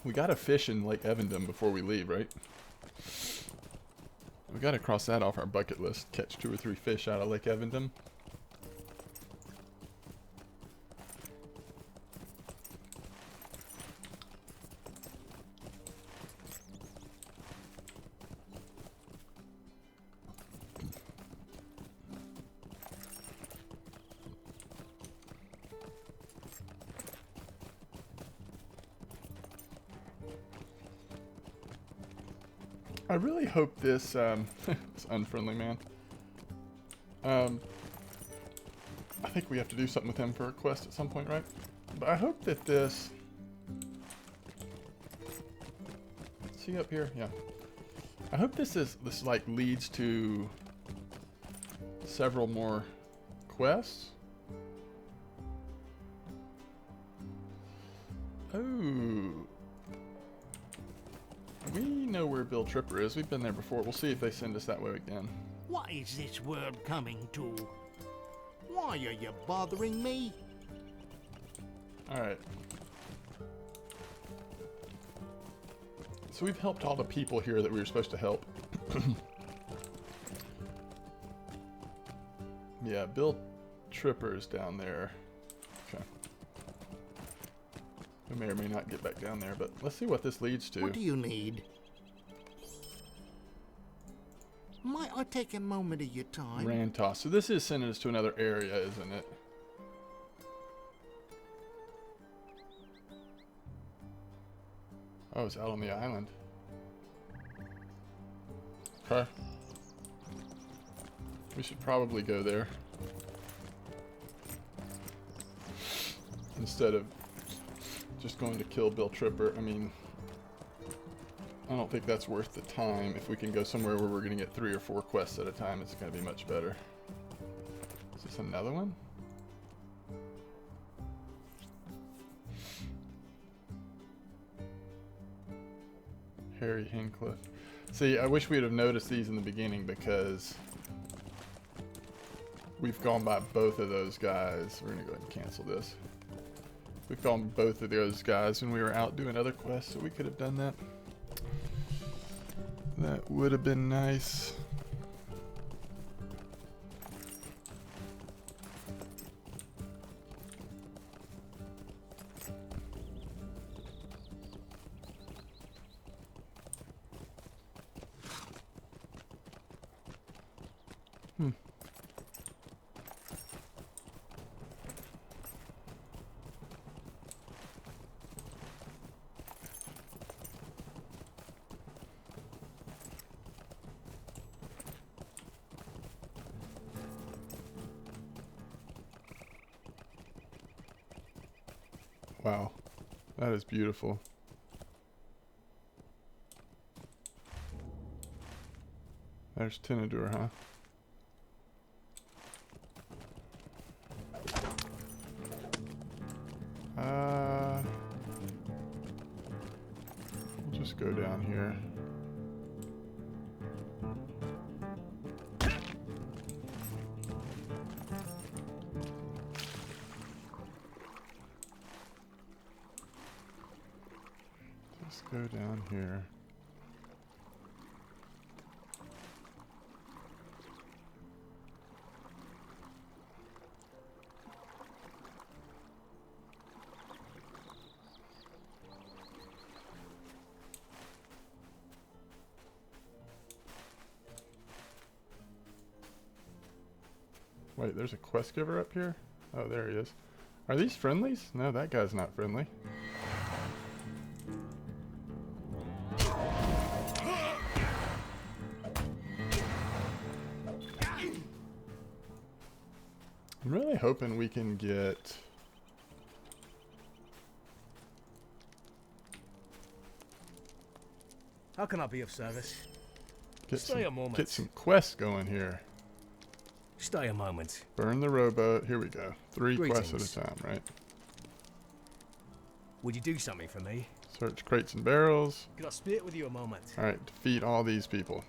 We gotta fish in Lake Evendim before we leave, right? We gotta cross that off our bucket list. Catch 2 or 3 fish out of Lake Evendim. I really hope this, it's unfriendly man. I think we have to do something with him for a quest at some point, right? But I hope that this... Is he up here? Yeah. I hope this like leads to several more quests. Oh. We know where Bill Tripper is. We've been there before. We'll see if they send us that way again. What is this world coming to? Why are you bothering me? Alright. So we've helped all the people here that we were supposed to help. Yeah, Bill Tripper's down there. Okay. We may or may not get back down there, but let's see what this leads to. What do you need? Might I take a moment of your time? Rantoss. So this is sending us to another area, isn't it? Oh, it's out on the island. Okay. We should probably go there. Instead of just going to kill Bill Tripper. I mean, I don't think that's worth the time. If we can go somewhere where we're going to get 3 or 4 quests at a time, it's going to be much better. Is this another one? Harry Hincliffe. See, I wish we'd have noticed these in the beginning because we've gone by both of those guys. We're going to go ahead and cancel this. We've gone both of those guys when we were out doing other quests, so we could have done that. That would have been nice. Wow, that is beautiful. There's Tinadur, huh? We'll just go down here. Go down here. Wait, there's a quest giver up here? Oh, there he is. Are these friendlies? No, that guy's not friendly. I'm really hoping we can get... How can I be of service? Stay a moment. Get some quests going here. Stay a moment. Burn the rowboat. Here we go. 3 Greetings. quests at a time, right? Would you do something for me? Search crates and barrels. Could I spit with you a moment? Alright, defeat all these people.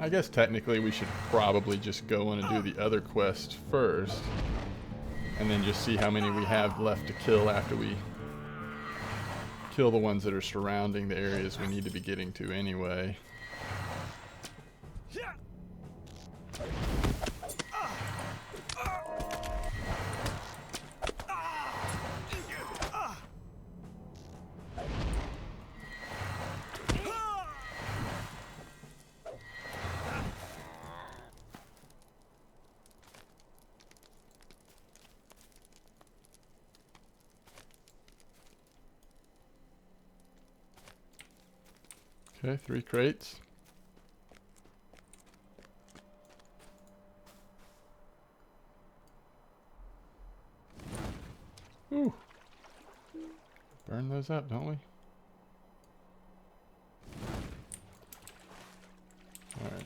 I guess technically we should probably just go in and do the other quest first. And then just see how many we have left to kill after we kill the ones that are surrounding the areas we need to be getting to anyway. Okay, 3 crates. Ooh. Burn those up, don't we? Alright.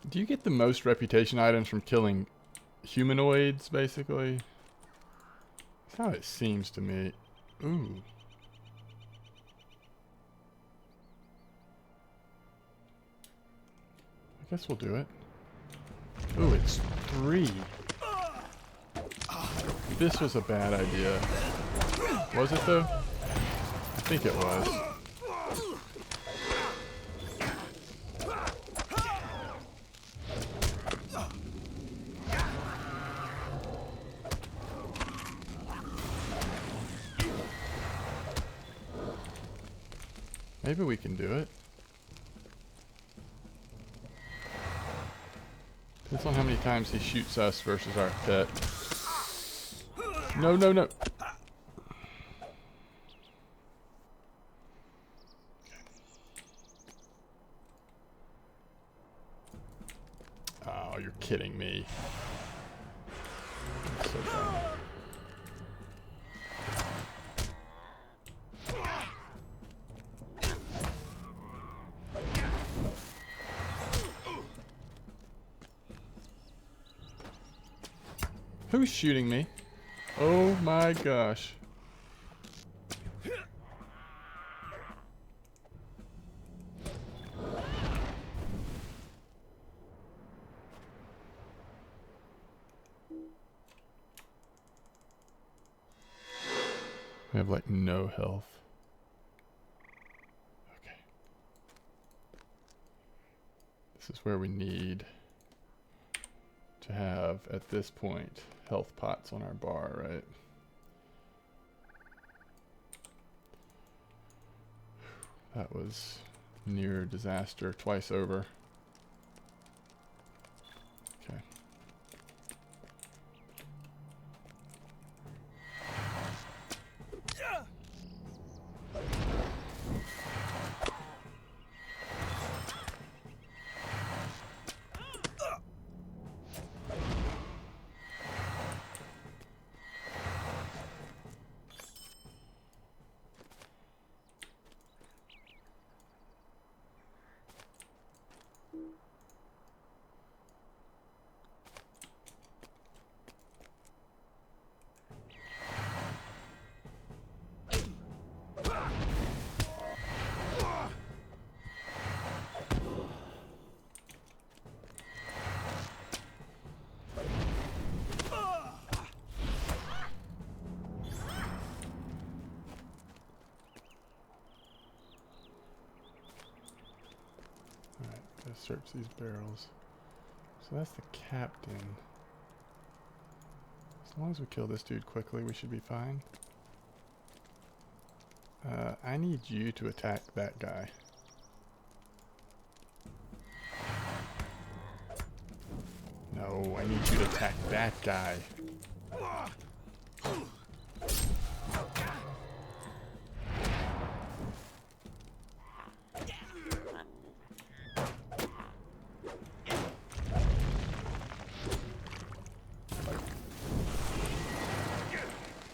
Do you get the most reputation items from killing humanoids, basically? That's how it seems to me. Ooh. I guess we'll do it. Ooh, it's 3. This was a bad idea. Was it, though? I think it was. Maybe we can do it. Depends on how many times he shoots us versus our pet. No, no, no. Oh, you're kidding me. So dumb. Who's shooting me? Oh my gosh. We have like no health. Okay. This is where we need to have, at this point, health pots on our bar, right? That was near disaster twice over. Okay. Gotta search these barrels. So that's the captain. As long as we kill this dude quickly, we should be fine. I need you to attack that guy. No, I need you to attack that guy.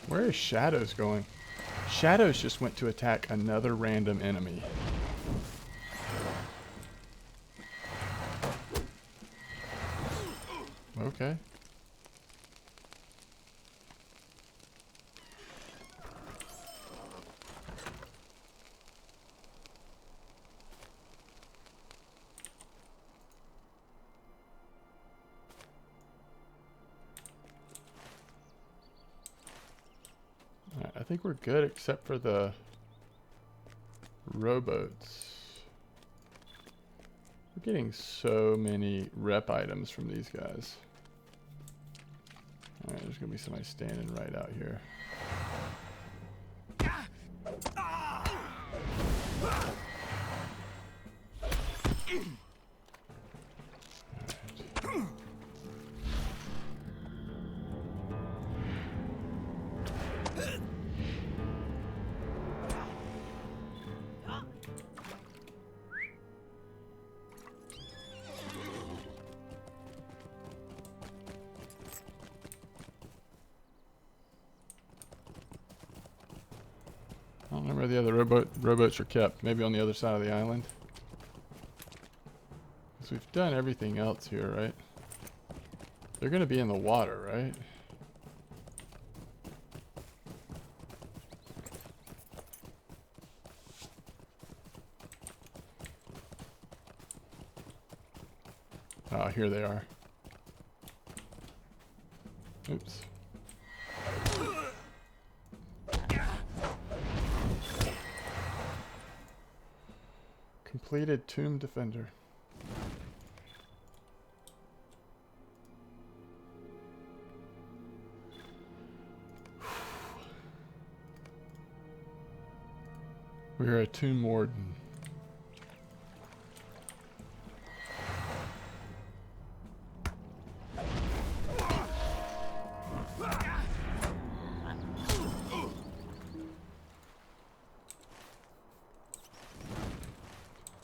Where is Shadows going? Shadows just went to attack another random enemy. Okay. Alright, I think we're good except for the rowboats. We're getting so many rep items from these guys. Alright, there's gonna be somebody standing right out here. I don't know where the other rowboats are kept. Maybe on the other side of the island. Because we've done everything else here, right? They're going to be in the water, right? Oh, here they are. Oops. Completed Tomb Defender. We're a Tomb Warden.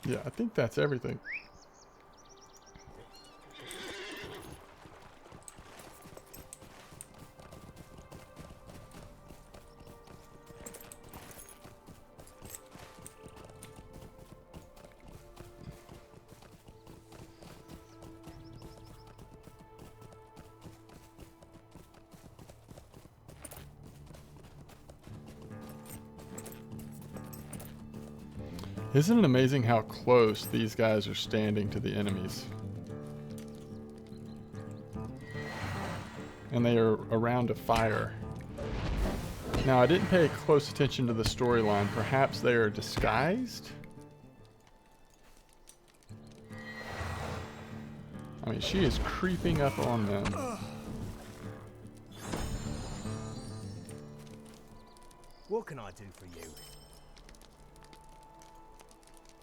Yeah, I think that's everything. Isn't it amazing how close these guys are standing to the enemies? And they are around a fire. Now, I didn't pay close attention to the storyline. Perhaps they are disguised? I mean, she is creeping up on them. What can I do for you?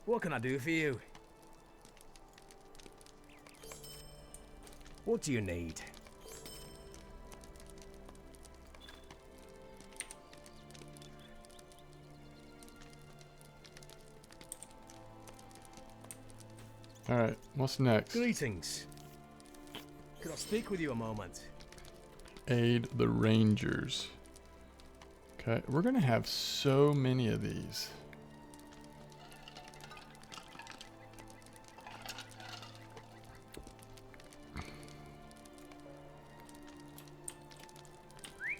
What can I do for you? What do you need? Alright, what's next? Greetings. Could I speak with you a moment? Aid the Rangers. Okay, we're gonna have so many of these.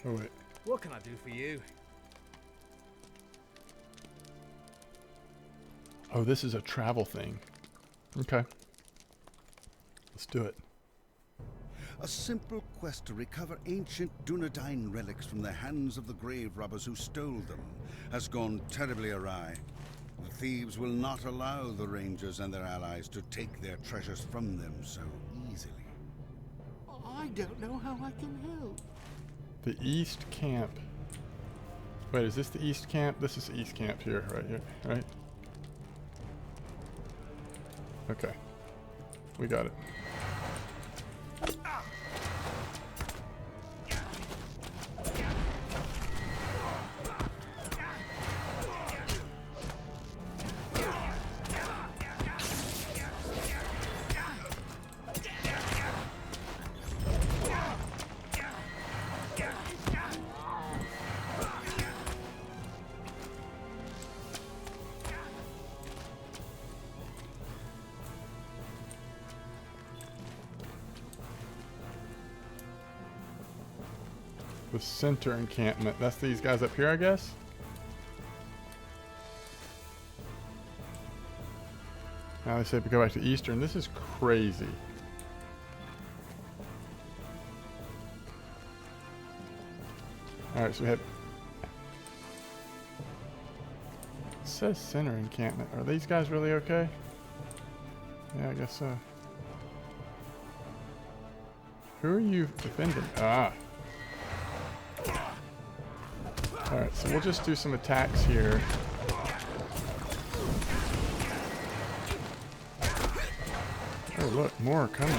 Oh wait. What can I do for you? Oh, this is a travel thing. Okay. Let's do it. A simple quest to recover ancient Dunedain relics from the hands of the grave robbers who stole them has gone terribly awry. The thieves will not allow the Rangers and their allies to take their treasures from them so easily. I don't know how I can help. The east camp. Wait, is this the east camp? This is the east camp here, right here, right? Okay. We got it. The center encampment. That's these guys up here, I guess? Now they say we go back to Eastern. This is crazy. Alright, so we have... It says center encampment. Are these guys really okay? Yeah, I guess so. Who are you defending? Ah. Alright, so we'll just do some attacks here. Oh look, more are coming.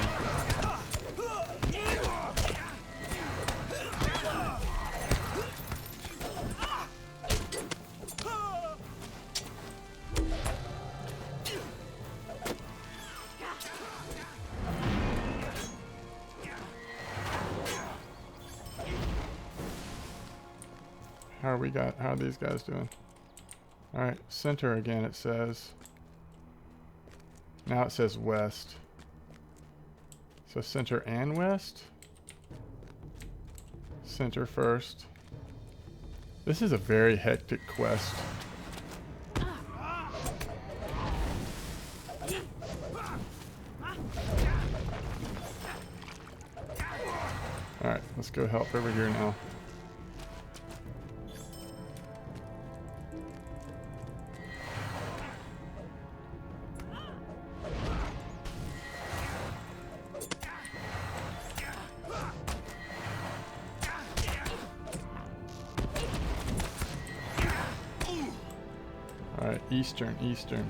How are these guys doing? Alright, center again it says. Now it says west. So center and west? Center first. This is a very hectic quest. Alright, let's go help over here now. Alright, Eastern.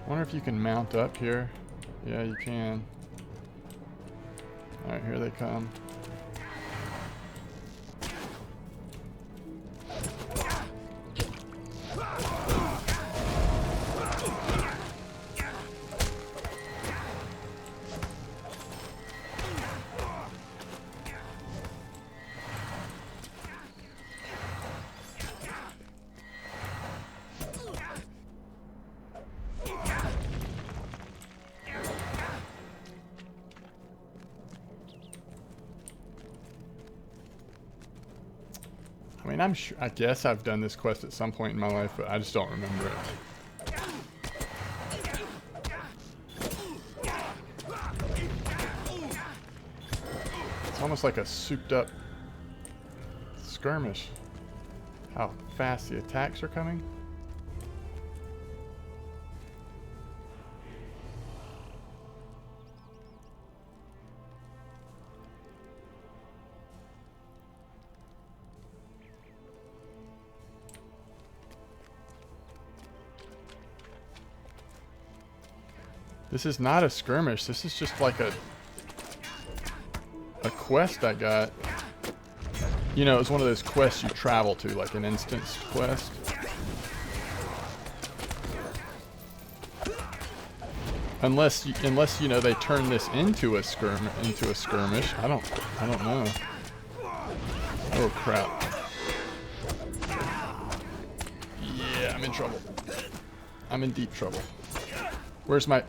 Wonder if you can mount up here. Yeah, you can. Alright, here they come. I mean, I'm sure, I guess I've done this quest at some point in my life, but I just don't remember it. It's almost like a souped up skirmish. How fast the attacks are coming. This is not a skirmish. This is just like a quest I got. You know, it's one of those quests you travel to, like an instance quest. Unless you know they turn this into a skirmish. I don't know. Oh crap. Yeah, I'm in trouble. I'm in deep trouble. Where's my...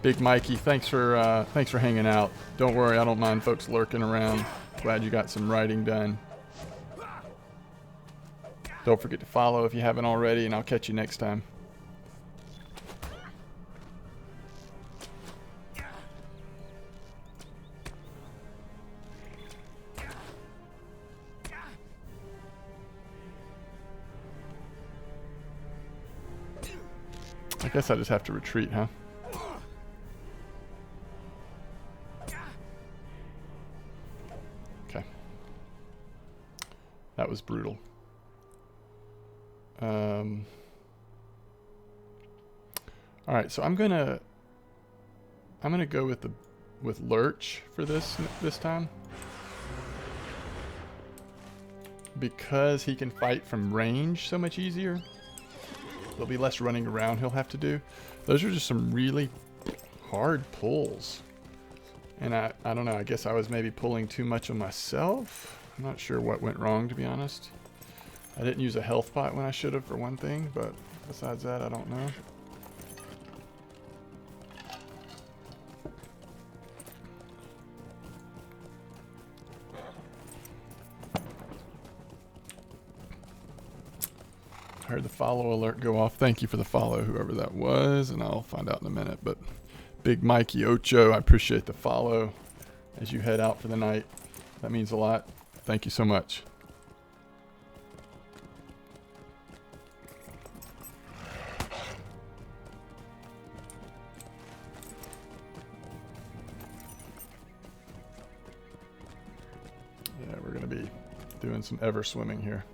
Big Mikey, thanks for hanging out. Don't worry, I don't mind folks lurking around. Glad you got some writing done. Don't forget to follow if you haven't already, and I'll catch you next time. I guess I just have to retreat, huh? Okay. That was brutal. All right, so I'm gonna go with Lurch for this time, because he can fight from range so much easier. There'll be less running around he'll have to do. Those are just some really hard pulls, and I don't know. I guess I was maybe pulling too much of myself. I'm not sure what went wrong, to be honest. I didn't use a health pot when I should have, for one thing, but besides that, I don't know. I heard the follow alert go off. Thank you for the follow, whoever that was, and I'll find out in a minute. But Big Mikey Ocho, I appreciate the follow as you head out for the night. That means a lot. Thank you so much. Yeah, we're going to be doing some ever swimming here.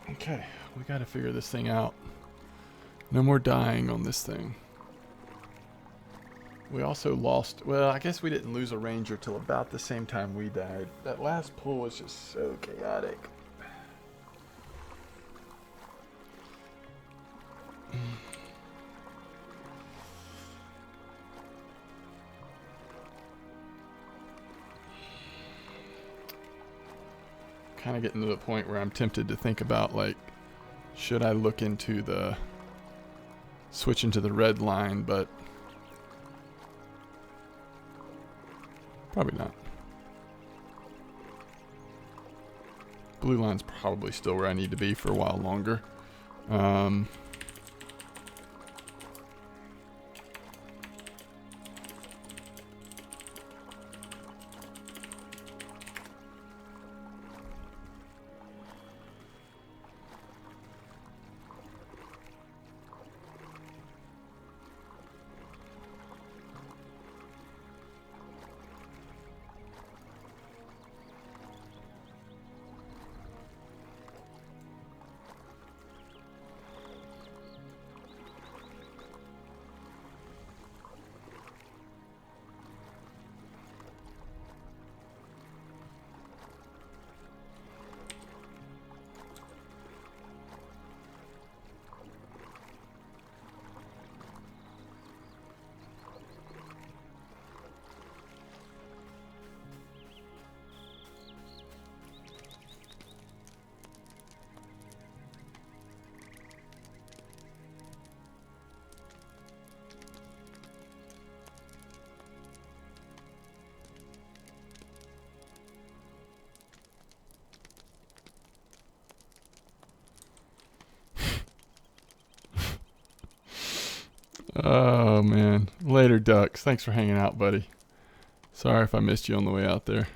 Okay, we got to figure this thing out. No more dying on this thing. We also lost, well, I guess we didn't lose a ranger till about the same time we died. That last pull was just so chaotic. Kind of getting to the point where I'm tempted to think about, like, should I look into the switch into the red line, but probably not. Blue line's probably still where I need to be for a while longer. Oh, man. Later, Ducks. Thanks for hanging out, buddy. Sorry if I missed you on the way out there.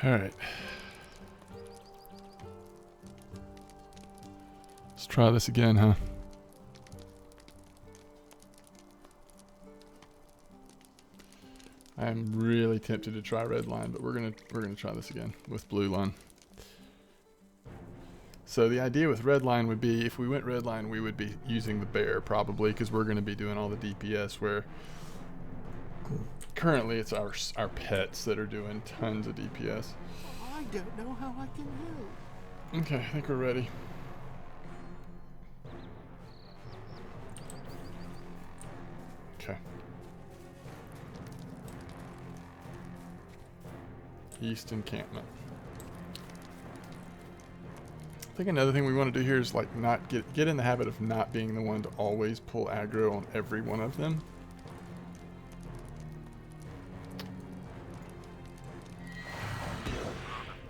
Alright. Let's try this again, huh? I'm really tempted to try red line, but we're gonna try this again with blue line. So the idea with red line would be, if we went red line, we would be using the bear probably, because we're going to be doing all the DPS, where currently it's our pets that are doing tons of DPS. I don't know how I can help. Okay, I think we're ready. Okay. East encampment. I think another thing we want to do here is like not get in the habit of not being the one to always pull aggro on every one of them.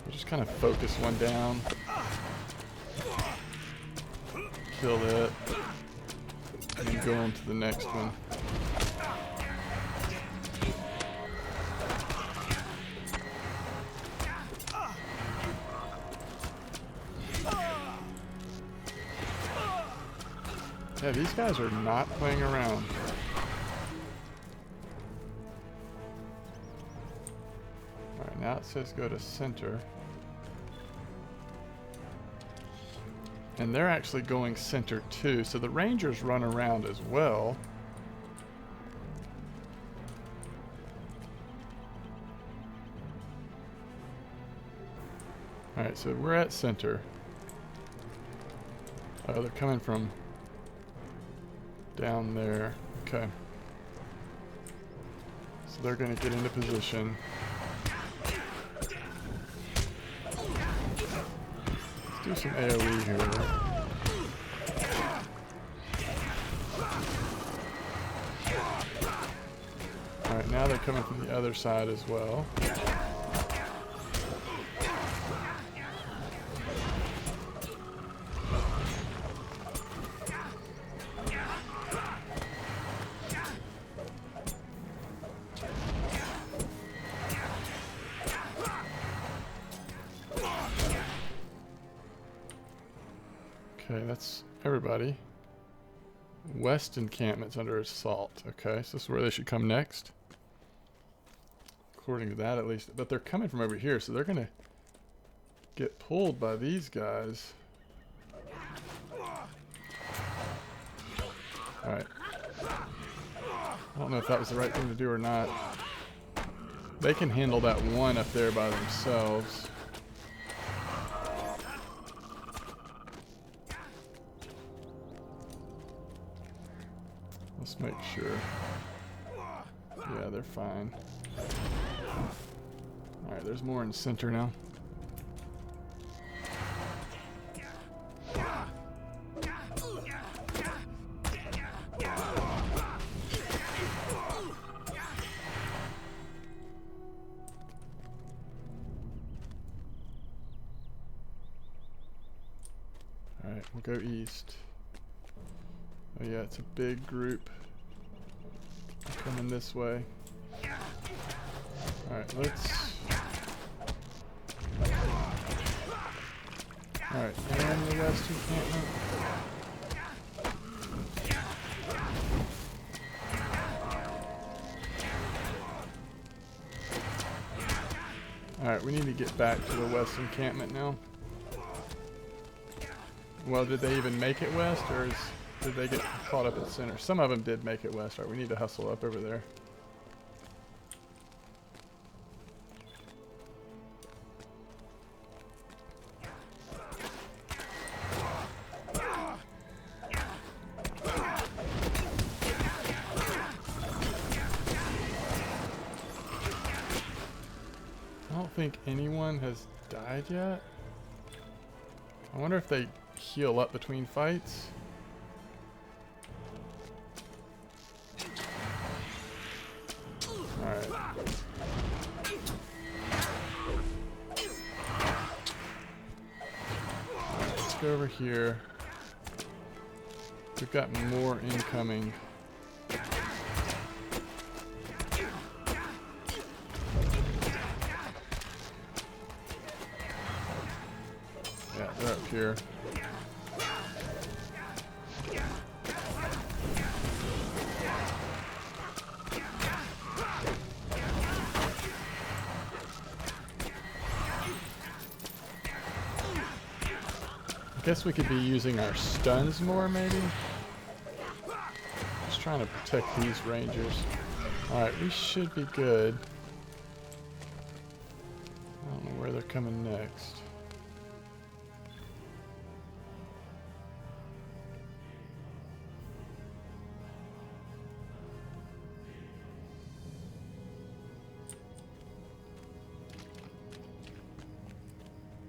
We'll just kind of focus one down, kill it, and then go on to the next one. Yeah, these guys are not playing around. Alright, now it says go to center. And they're actually going center too, so the Rangers run around as well. Alright, so we're at center. Oh, they're coming from down there. Okay. So they're going to get into position. Let's do some AoE here. Alright, now they're coming from the other side as well. Okay, that's everybody. West encampment's under assault. Okay, so this is where they should come next. According to that, at least. But they're coming from over here, so they're going to get pulled by these guys. Alright. I don't know if that was the right thing to do or not. They can handle that one up there by themselves. Let's make sure. Yeah, they're fine. Alright, there's more in the center now. Alright, we'll go east. Oh yeah, it's a big group coming this way. Alright, let's... Alright, and the west encampment. Alright, we need to get back to the west encampment now. Well, did they even make it west, or did they get caught up at center? Some of them did make it west. Alright, we need to hustle up over there. I don't think anyone has died yet. I wonder if they heal up between fights. Alright. Let's go over here. We've got more incoming. here. I guess we could be using our stuns more, maybe? Just trying to protect these rangers. Alright, we should be good. I don't know where they're coming next.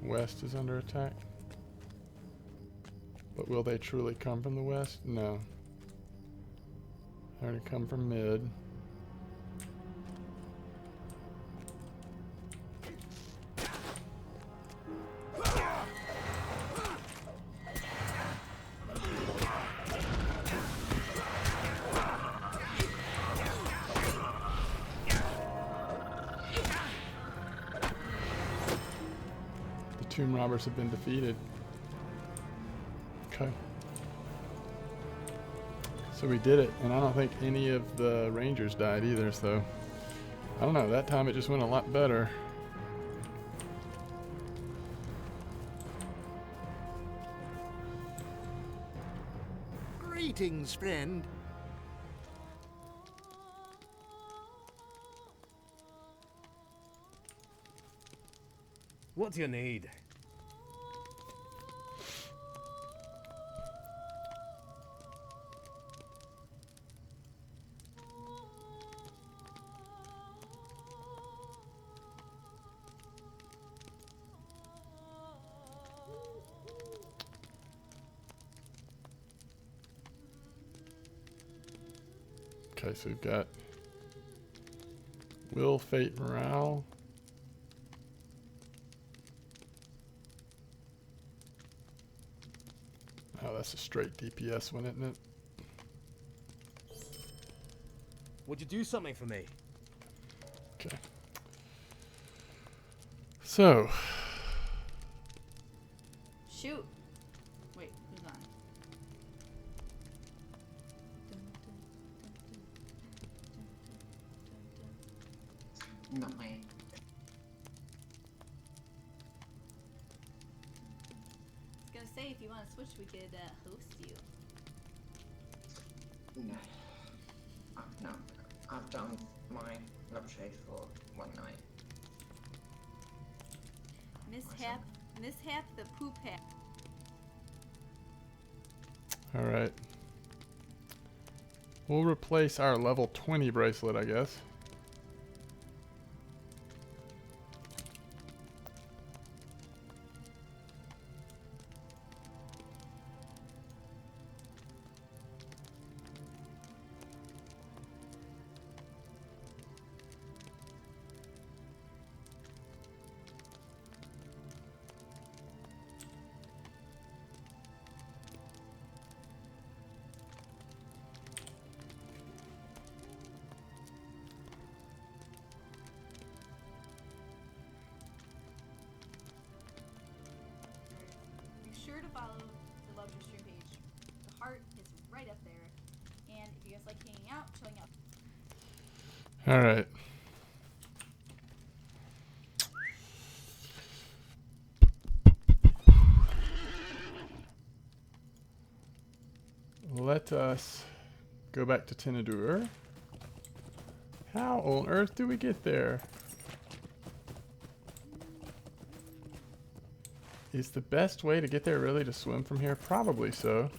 West is under attack. But will they truly come from the west? No. They're going to come from mid. The tomb robbers have been defeated. Okay. So we did it, and I don't think any of the rangers died either, so I don't know, that time it just went a lot better. Greetings, friend. What do you need? Okay, so we've got Will, Fate, Morale. Oh, that's a straight DPS one, isn't it? Would you do something for me? Okay. So, Shoot. Wait, who's on? Not me. I was gonna say, if you want to switch, we could host you. No. No. I've done my LOTRO for one night. Mishap the poop hat. alright. We'll replace our level 20 bracelet, I guess. Sure to follow the LOTRO stream page. The heart is right up there. And if you guys like hanging out, chilling out. Alright. Let us go back to Tenadur. How on earth do we get there? Is the best way to get there really to swim from here? Probably so.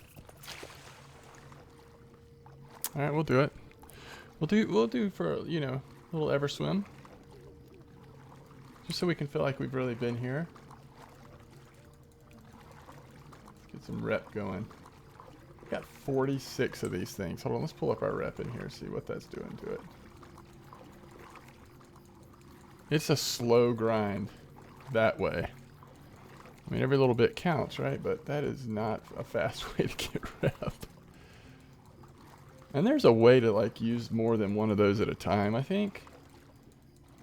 Alright, we'll do it. We'll do for, you know, a little ever swim. Just so we can feel like we've really been here. Let's get some rep going. We've got 46 of these things. Hold on, let's pull up our rep in here, see what that's doing to it. It's a slow grind that way. I mean, every little bit counts, right? But that is not a fast way to get rep. And there's a way to, like, use more than one of those at a time, I think.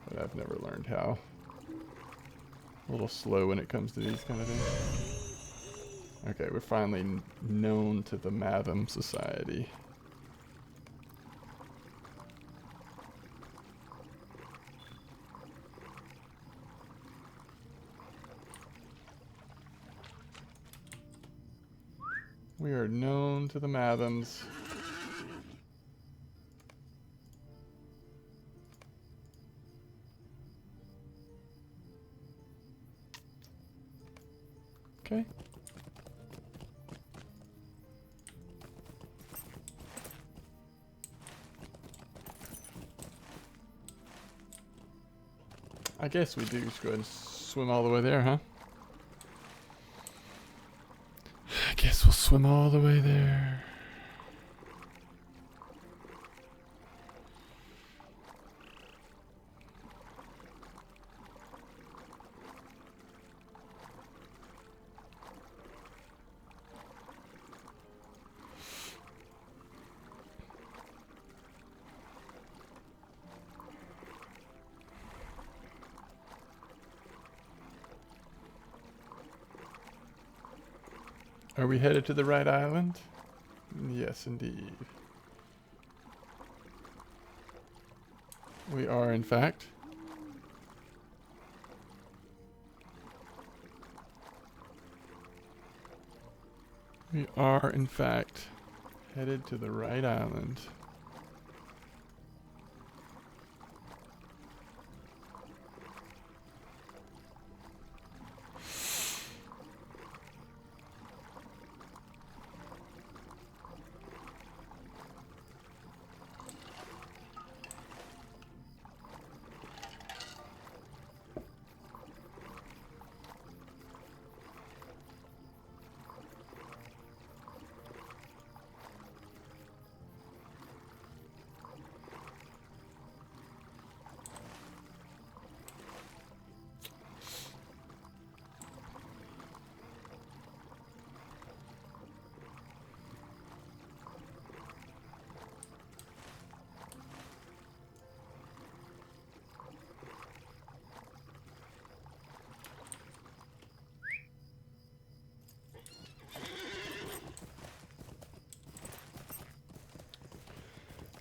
But I've never learned how. A little slow when it comes to these kind of things. Okay, we're finally known to the Matham Society. We are known to the Mathams. Okay. I guess we do just go ahead and swim all the way there, huh? I guess we'll swim all the way there. Are we headed to the right island? Yes, indeed. We are, in fact. We are, in fact, headed to the right island.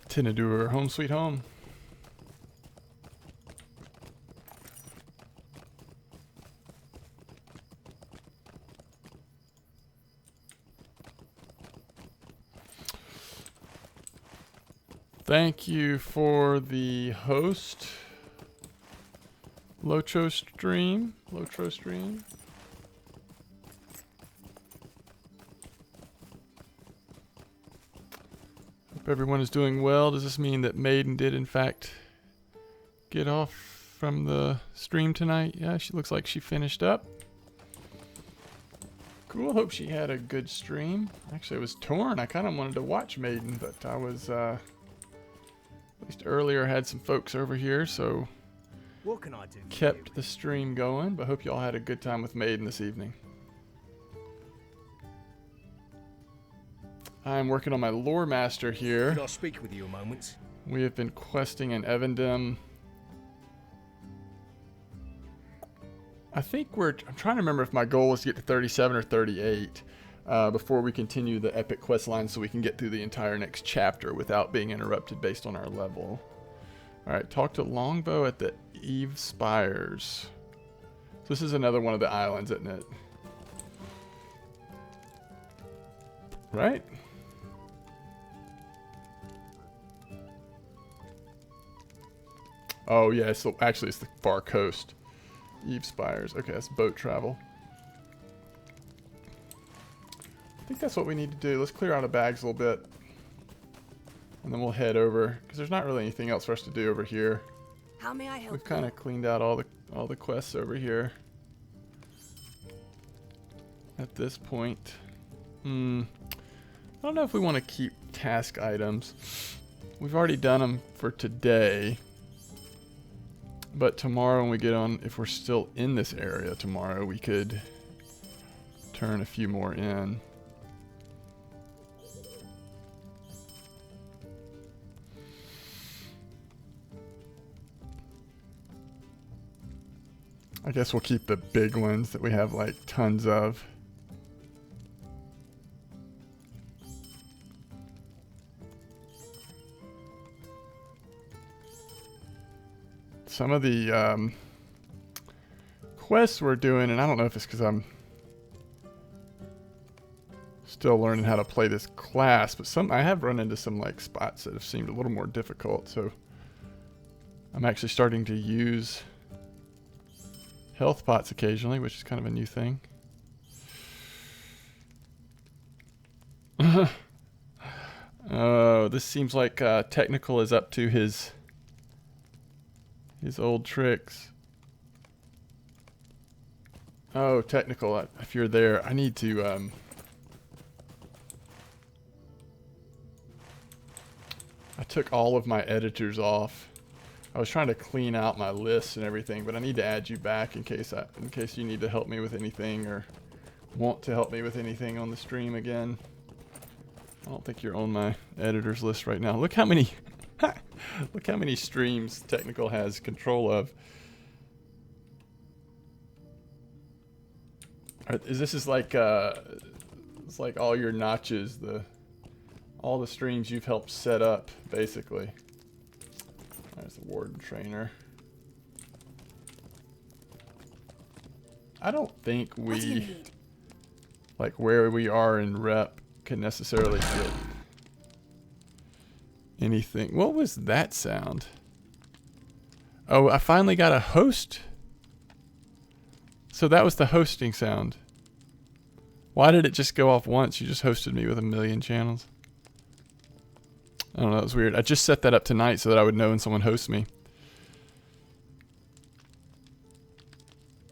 Tinadur, home sweet home. Thank you for the host. LOTRO stream. LOTRO stream. Hope everyone is doing well. Does this mean that Maiden did in fact get off from the stream tonight? Yeah, she looks like she finished up. Cool. Hope she had a good stream. Actually, I was torn. I kind of wanted to watch Maiden, but I was at least earlier had some folks over here, so What can I do? kept the stream going. But hope you all had a good time with Maiden this evening. I'm working on my lore master here. Could I speak with you a moment? We have been questing in Evendim. I think I'm trying to remember if my goal was to get to 37 or 38 before we continue the epic quest line so we can get through the entire next chapter without being interrupted based on our level. Alright, talk to Longbow at the Eve Spires. So this is another one of the islands, isn't it? Right? Oh yeah, so actually it's the far coast. Eve Spires. Okay, that's boat travel. I think that's what we need to do. Let's clear out of bags a little bit. And then we'll head over, because there's not really anything else for us to do over here. How may I help? We've kind of cleaned out all the quests over here. At this point. I don't know if we want to keep task items. We've already done them for today. But tomorrow when we get on, if we're still in this area tomorrow, we could turn a few more in. I guess we'll keep the big ones that we have like tons of. some of the quests we're doing, and I don't know if it's because I'm still learning how to play this class, but I have run into some like spots that have seemed a little more difficult, so I'm actually starting to use health pots occasionally, which is kind of a new thing. Oh, this seems like Technical is up to his old tricks. Oh, Technical, if you're there, I need to I took all of my editors off. I was trying to clean out my lists and everything, but I need to add you back in case you need to help me with anything or want to help me with anything on the stream again. I don't think you're on my editors list right now. Look how many look how many streams Technical has control of. This is like it's like all your notches, all the streams you've helped set up, basically. There's the warden trainer. I don't think we, like where we are in rep, can necessarily get anything. What was that sound? Oh, I finally got a host. So that was the hosting sound. Why did it just go off once? You just hosted me with 1 million channels. I don't know, that was weird. I just set that up tonight so that I would know when someone hosts me.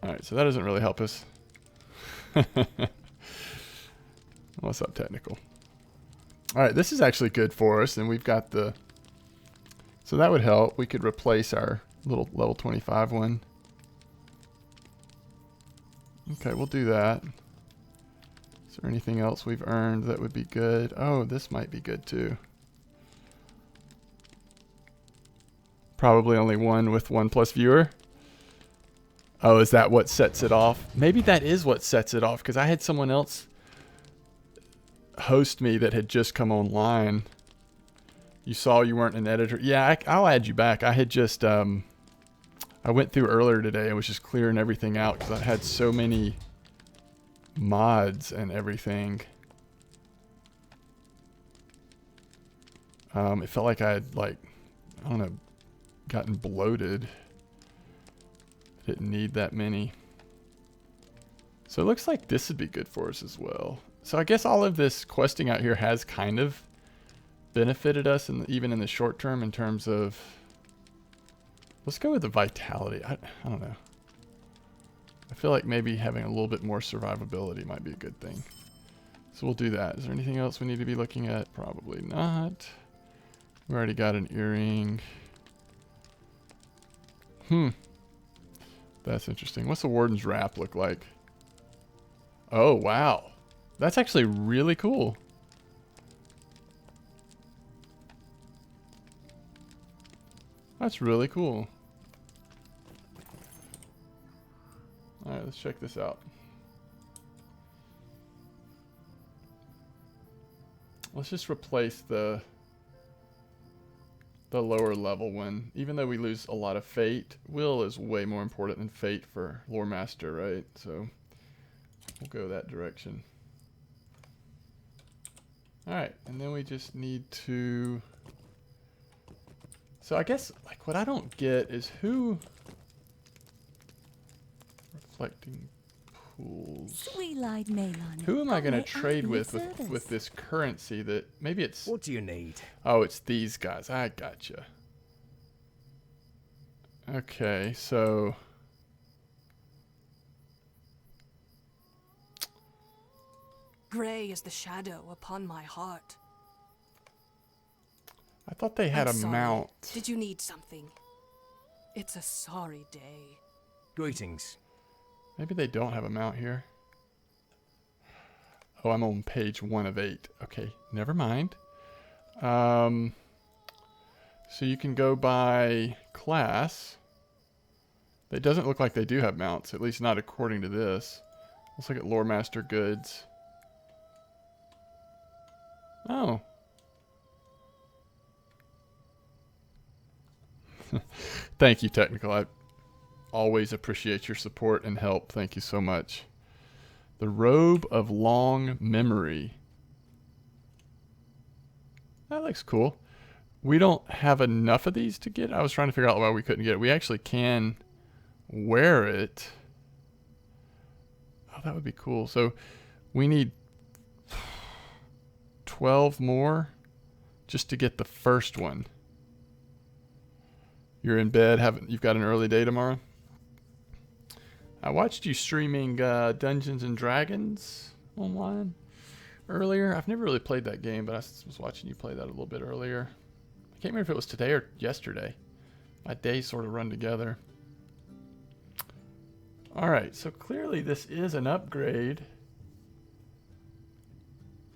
Alright, so that doesn't really help us. What's up, Technical? Alright, this is actually good for us, and we've got the... So that would help. We could replace our little level 25 one. Okay, we'll do that. Is there anything else we've earned that would be good? Oh, this might be good too. Probably only one with 1+ viewer. Oh, is that what sets it off? Maybe that is what sets it off, because I had someone else host me that had just come online. You saw you weren't an editor. Yeah, I'll add you back. I had just, I went through earlier today and was just clearing everything out because I had so many mods and everything. It felt like I had, like, I don't know, gotten bloated. Didn't need that many. So it looks like this would be good for us as well. So I guess all of this questing out here has kind of benefited us, even in the short term, in terms of... Let's go with the vitality. I don't know. I feel like maybe having a little bit more survivability might be a good thing. So we'll do that. Is there anything else we need to be looking at? Probably not. We already got an earring. That's interesting. What's the Warden's Wrap look like? Oh, wow. That's actually really cool. That's really cool. Alright, let's check this out. Let's just replace the lower level one. Even though we lose a lot of fate, will is way more important than fate for Lore Master, right? So we'll go that direction. Alright, and then we just need to... So I guess, like, what I don't get is who... Reflecting pools. Who am I going to trade with this currency that... Maybe it's... What do you need? Oh, it's these guys. I gotcha. Okay, so... Grey is the shadow upon my heart. I thought they had I'm a sorry. mount. Did you need something? It's a sorry day. Greetings. Maybe they don't have a mount here. Oh, I'm on page 1 of 8. Okay, never mind. So you can go by class. It doesn't look like they do have mounts, at least not according to this. Let's look at Lore Master Goods. Oh. Thank you, Technical. I always appreciate your support and help. Thank you so much. The Robe of Long Memory. That looks cool. We don't have enough of these to get. I was trying to figure out why we couldn't get it. We actually can wear it. Oh, that would be cool. So we need 12 more just to get the first one. You're in bed. You've got an early day tomorrow? I watched you streaming Dungeons and Dragons online earlier. I've never really played that game, but I was watching you play that a little bit earlier. I can't remember if it was today or yesterday. My days sort of run together. Alright, so clearly this is an upgrade.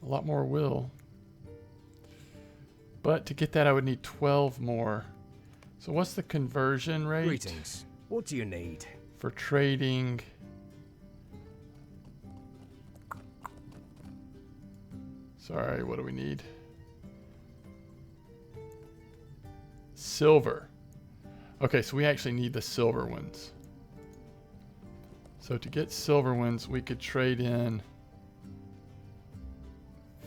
A lot more will. But to get that I would need 12 more. So what's the conversion rate? Greetings. What do you need? For trading. Sorry, what do we need? Silver. Okay, so we actually need the silver ones. So to get silver ones, we could trade in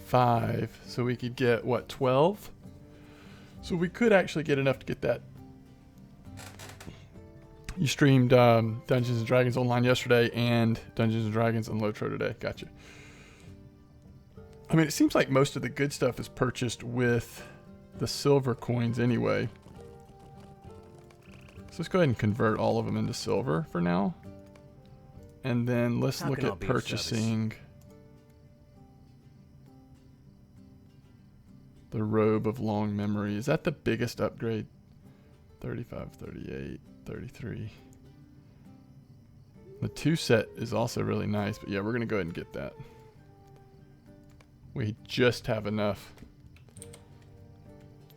5. So we could get, what, 12? So we could actually get enough to get that. You streamed Dungeons & Dragons online yesterday and Dungeons & Dragons on LOTRO today. Gotcha. I mean, it seems like most of the good stuff is purchased with the silver coins anyway. So let's go ahead and convert all of them into silver for now. And then let's look at purchasing the Robe of Long Memory. Is that the biggest upgrade? 35, 38, 33. The 2 set is also really nice, but yeah, we're going to go ahead and get that. We just have enough.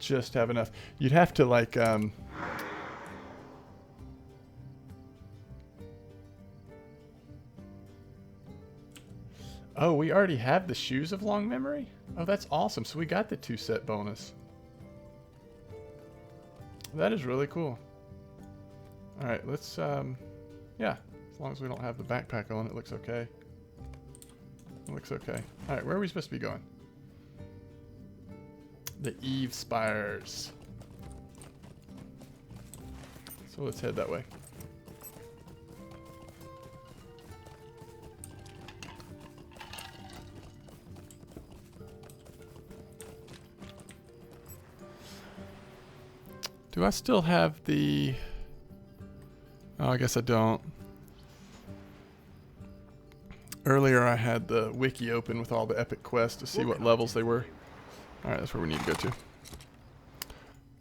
Just have enough. You'd have to like oh, we already have the Shoes of Long Memory? Oh, that's awesome. So we got the 2 set bonus. That is really cool. All right, let's yeah, as long as we don't have the backpack on, it looks okay. It looks okay. All right, where are we supposed to be going? The Eve Spires. So let's head that way. Do I still have the... Oh, I guess I don't. Earlier I had the wiki open with all the epic quests to see what levels they were. Alright, that's where we need to go to.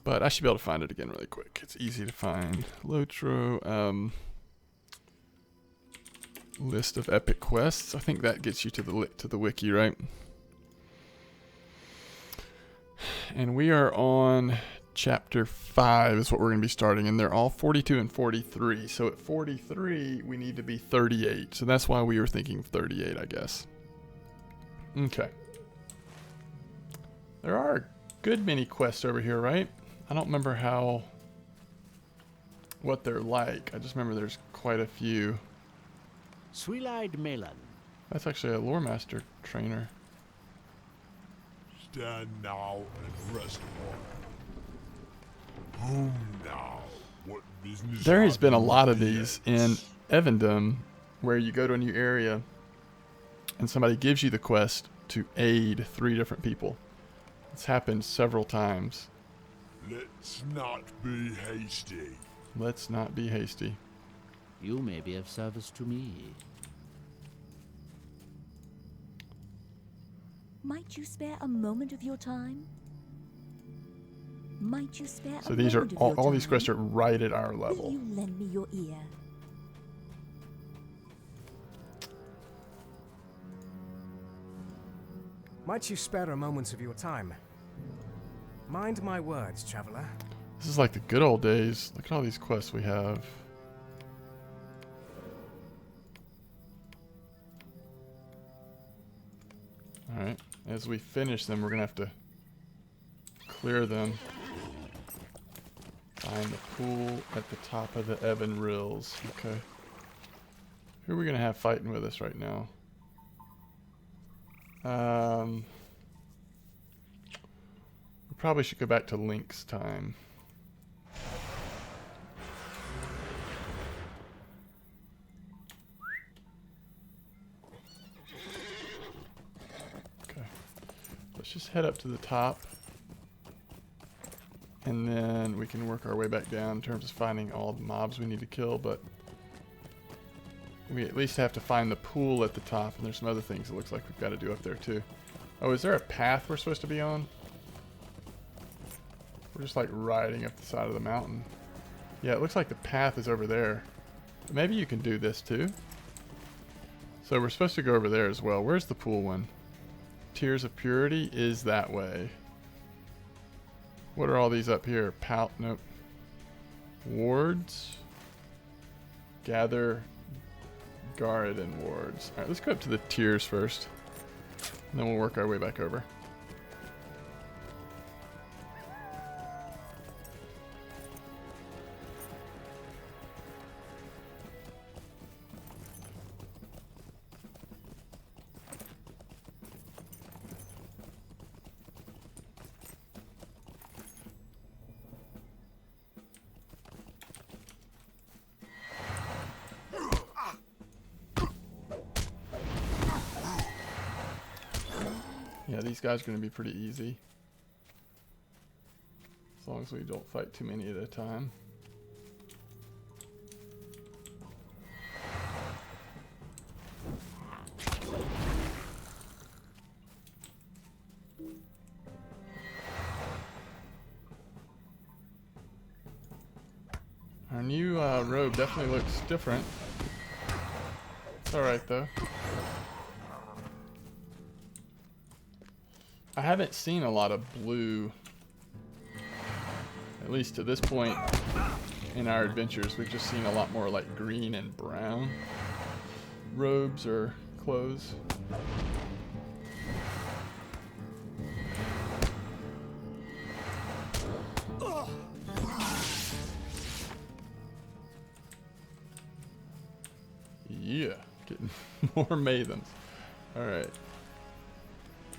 But I should be able to find it again really quick. It's easy to find. LOTRO, list of epic quests. I think that gets you to the wiki, right? And we are on chapter 5 is what we're going to be starting, and they're all 42 and 43. So at 43, we need to be 38. So that's why we were thinking 38, I guess. Okay. There are a good many quests over here, right? I don't remember what they're like. I just remember there's quite a few. Sweet-eyed melon. That's actually a lore master trainer. Stand now and rest on. Home now. What business? There has been a lot of these in Evendom where you go to a new area and somebody gives you the quest to aid 3 different people. It's happened several times. Let's not be hasty. Let's not be hasty. You may be of service to me. Might you spare a moment of your time? Might you spare So a these are moment of your all these time? quests are right at our Will level. you lend me your ear? Might you spare a moment of your time? Mind my words, traveler. This is like the good old days. Look at all these quests we have. Alright, as we finish them, we're going to have to clear them. Find the pool at the top of the Evan Rills. Okay. Who are we going to have fighting with us right now? We probably should go back to Link's time. Okay. Let's just head up to the top. And then we can work our way back down in terms of finding all the mobs we need to kill, but we at least have to find the pool at the top, and there's some other things it looks like we've got to do up there too. Oh, is there a path we're supposed to be on? We're just like riding up the side of the mountain. Yeah, it looks like the path is over there. But maybe you can do this too. So we're supposed to go over there as well. Where's the pool one? Tears of Purity is that way. What are all these up here? Nope. Wards. Gather Garden wards. Alright, let's go up to the tiers first. And then we'll work our way back over. Yeah, these guys are going to be pretty easy. As long as we don't fight too many at a time. Our new robe definitely looks different. It's alright though. I haven't seen a lot of blue, at least to this point in our adventures. We've just seen a lot more like green and brown robes or clothes. Yeah, getting more maidens. Alright.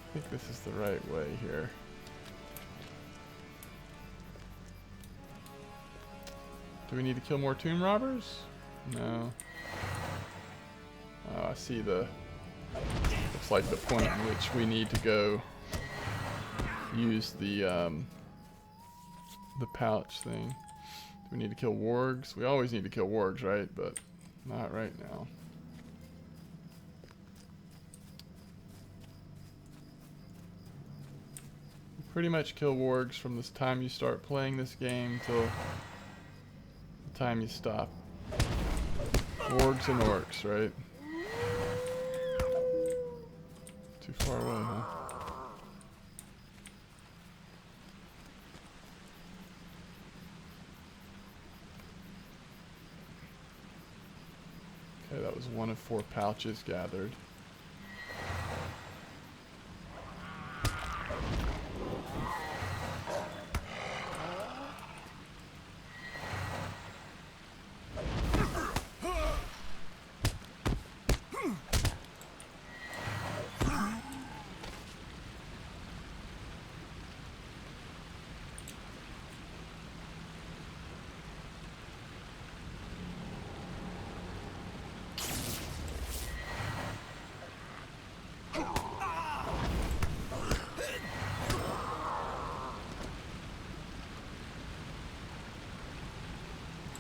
I think this is the right way here. Do we need to kill more tomb robbers? No. Oh, I see the... Looks like the point in which we need to go use the pouch thing. Do we need to kill wargs? We always need to kill wargs, right? But not right now. Pretty much kill wargs from this time you start playing this game till the time you stop. Wargs and orcs, right? Too far away, huh? Okay, that was one of 4 pouches gathered.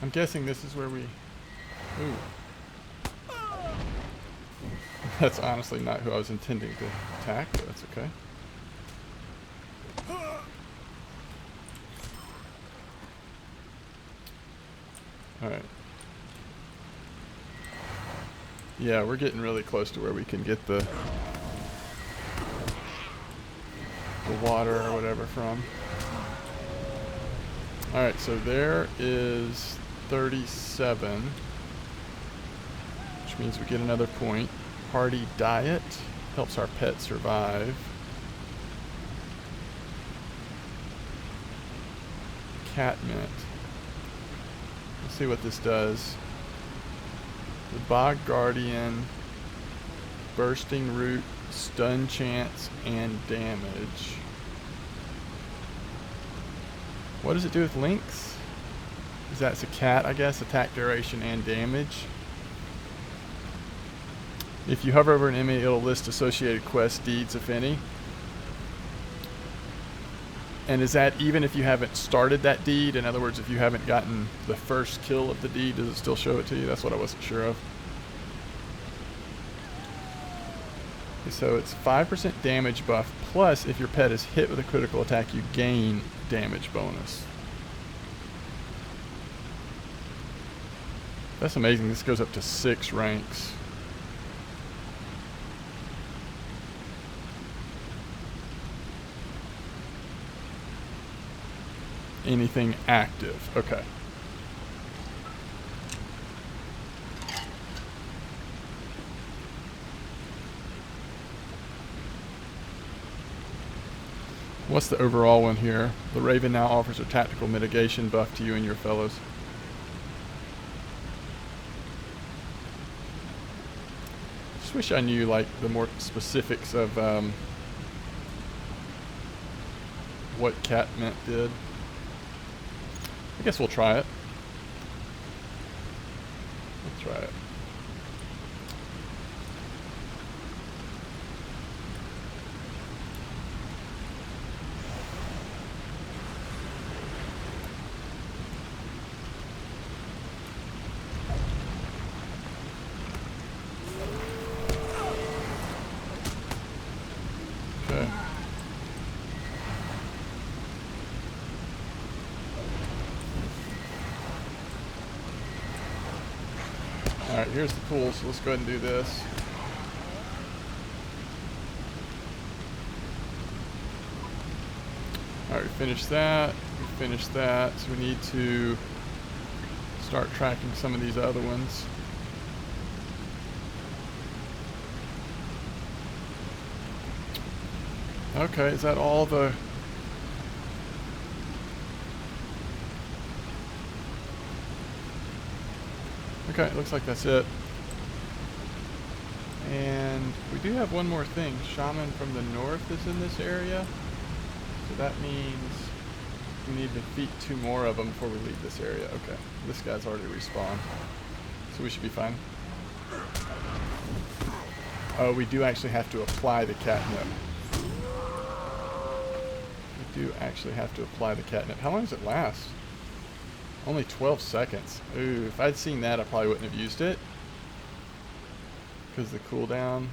I'm guessing this is where we... Ooh. That's honestly not who I was intending to attack, but that's okay. Alright. Yeah, we're getting really close to where we can get the water or whatever from. Alright, so there is 37, which means we get another point. Hearty diet helps our pet survive. Cat mint. Let's see what this does. The Bog Guardian, Bursting Root, Stun Chance, and damage. What does it do with links? Is that a cat, I guess? Attack duration and damage. If you hover over an enemy, it'll list associated quest deeds, if any. And is that even if you haven't started that deed? In other words, if you haven't gotten the first kill of the deed, does it still show it to you? That's what I wasn't sure of. Okay, so it's 5% damage buff, plus if your pet is hit with a critical attack, you gain damage bonus. That's amazing. This goes up to 6 ranks. Anything active. Okay. What's the overall one here? The Raven now offers a tactical mitigation buff to you and your fellows. Just wish I knew like the more specifics of what Catmint did. I guess we'll try it. Let's try it. Okay. Alright, here's the pool, so let's go ahead and do this. Alright, we finished that. We finished that. So we need to start tracking some of these other ones. Okay, is that all the... Okay, it looks like that's it. And we do have one more thing. Shaman from the north is in this area. So that means we need to defeat 2 more of them before we leave this area. Okay, this guy's already respawned. So we should be fine. Oh, we do actually have to apply the catnip. We do actually have to apply the catnip. How long does it last? Only 12 seconds. Ooh, if I'd seen that, I probably wouldn't have used it. Because the cooldown.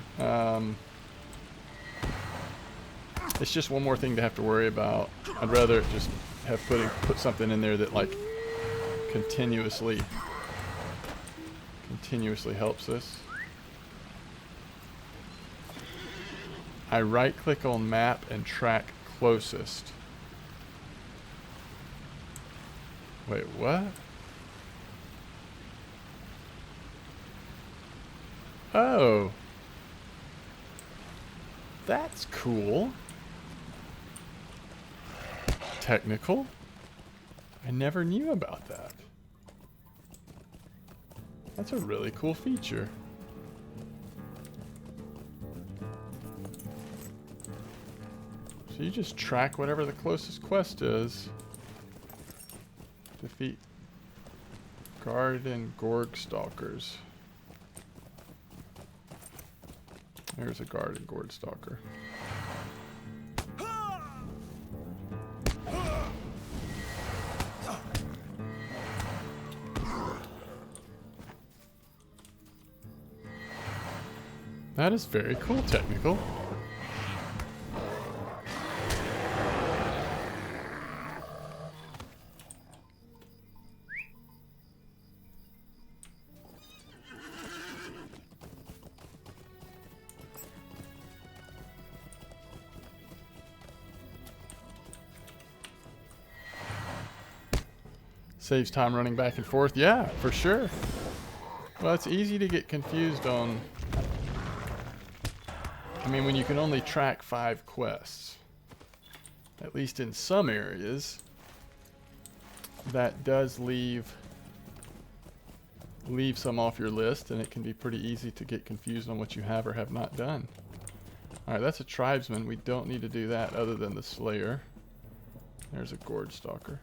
It's just one more thing to have to worry about. I'd rather just have put something in there that like continuously helps us. I right click on map and track closest. Wait, what? Oh. That's cool. Technical. I never knew about that. That's a really cool feature. So you just track whatever the closest quest is. Defeat Guard and Gorg Stalkers. There's a Guard and Gorg Stalker. That is very cool, Technical. Saves time running back and forth. Yeah, for sure. Well, it's easy to get confused on. I mean, when you can only track 5 quests, at least in some areas, that does leave leave some off your list, and it can be pretty easy to get confused on what you have or have not done. Alright, that's a tribesman. We don't need to do that other than the Slayer. There's a Gorge Stalker.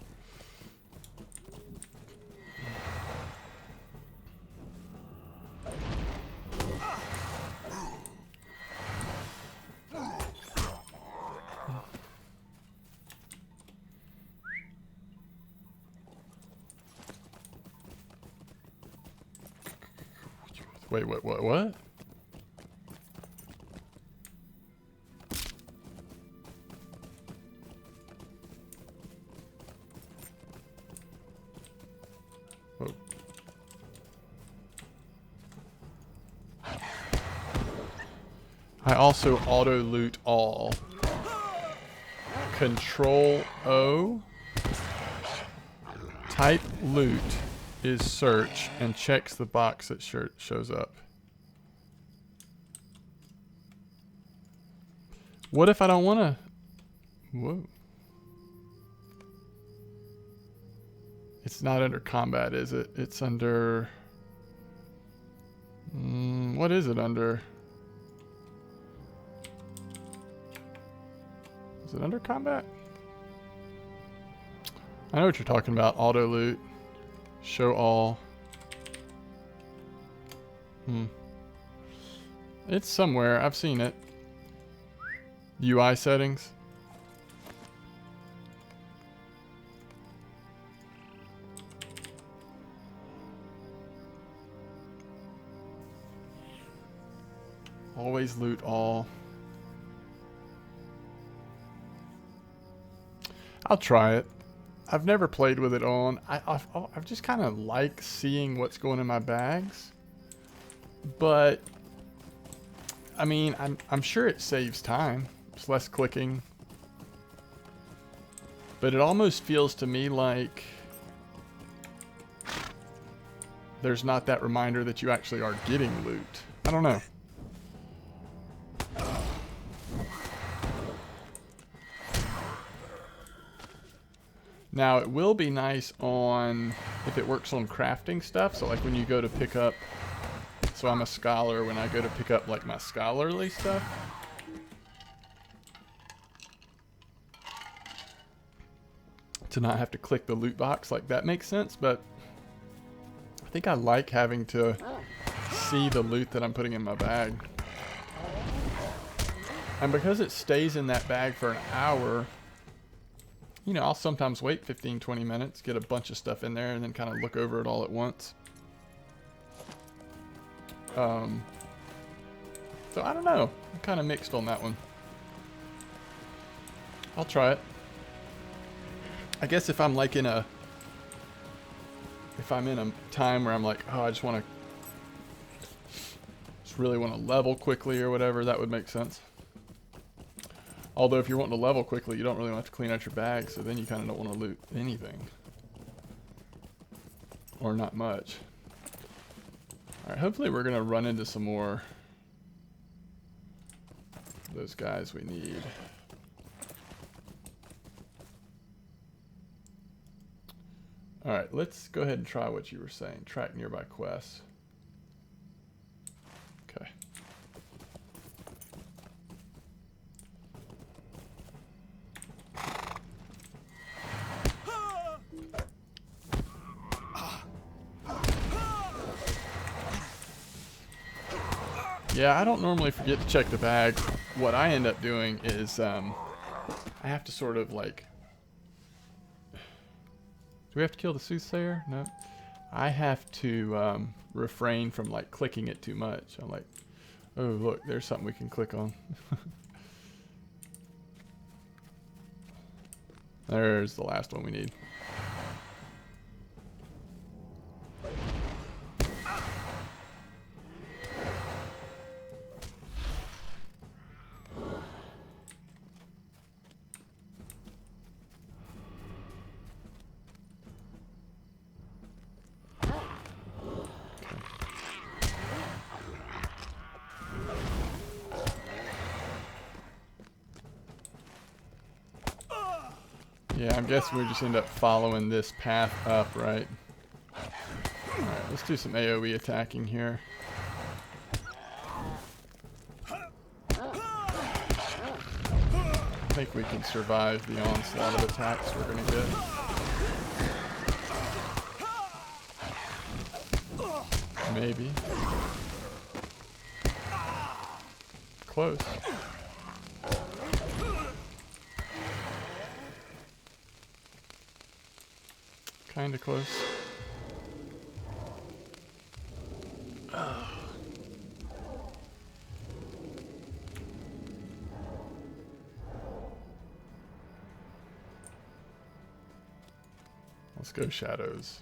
Wait, what? Oh. I also auto loot all. Control O. Type loot is search and checks the box that shows up. What if I don't want to? Whoa. It's not under combat, is it? It's under... what is it under? Is it under combat? I know what you're talking about. Auto loot. Show all. It's somewhere. I've seen it. UI settings. Always loot all. I'll try it. I've never played with it on. I've just kind of like seeing what's going in my bags. But I mean, I'm sure it saves time. It's less clicking. But it almost feels to me like there's not that reminder that you actually are getting loot. I don't know. Now, it will be nice on, if it works on crafting stuff. So like when you go to pick up, so I'm a scholar, when I go to pick up like my scholarly stuff. To not have to click the loot box, like that makes sense. But I think I like having to see the loot that I'm putting in my bag. And because it stays in that bag for an hour, you know, I'll sometimes wait 15, 20 minutes, get a bunch of stuff in there, and then kind of look over it all at once. So I don't know. I'm kind of mixed on that one. I'll try it. I guess if I'm like in a... If I'm in a time where I'm like, oh, I just want to... Just really want to level quickly or whatever, that would make sense. Although if you're wanting to level quickly, you don't really want to clean out your bag, so then you kind of don't want to loot anything. Or not much. Alright, hopefully we're going to run into some more of those guys we need. Alright, let's go ahead and try what you were saying. Track nearby quests. Okay. Yeah, I don't normally forget to check the bag. What I end up doing is I have to sort of like... Do we have to kill the soothsayer? No. I have to refrain from like clicking it too much. I'm like, oh look, there's something we can click on. There's the last one we need. Yeah, I'm guessing we just end up following this path up, right? Alright, let's do some AoE attacking here. I think we can survive the onslaught of attacks we're gonna get. Maybe. Close. Kinda close. Let's go shadows.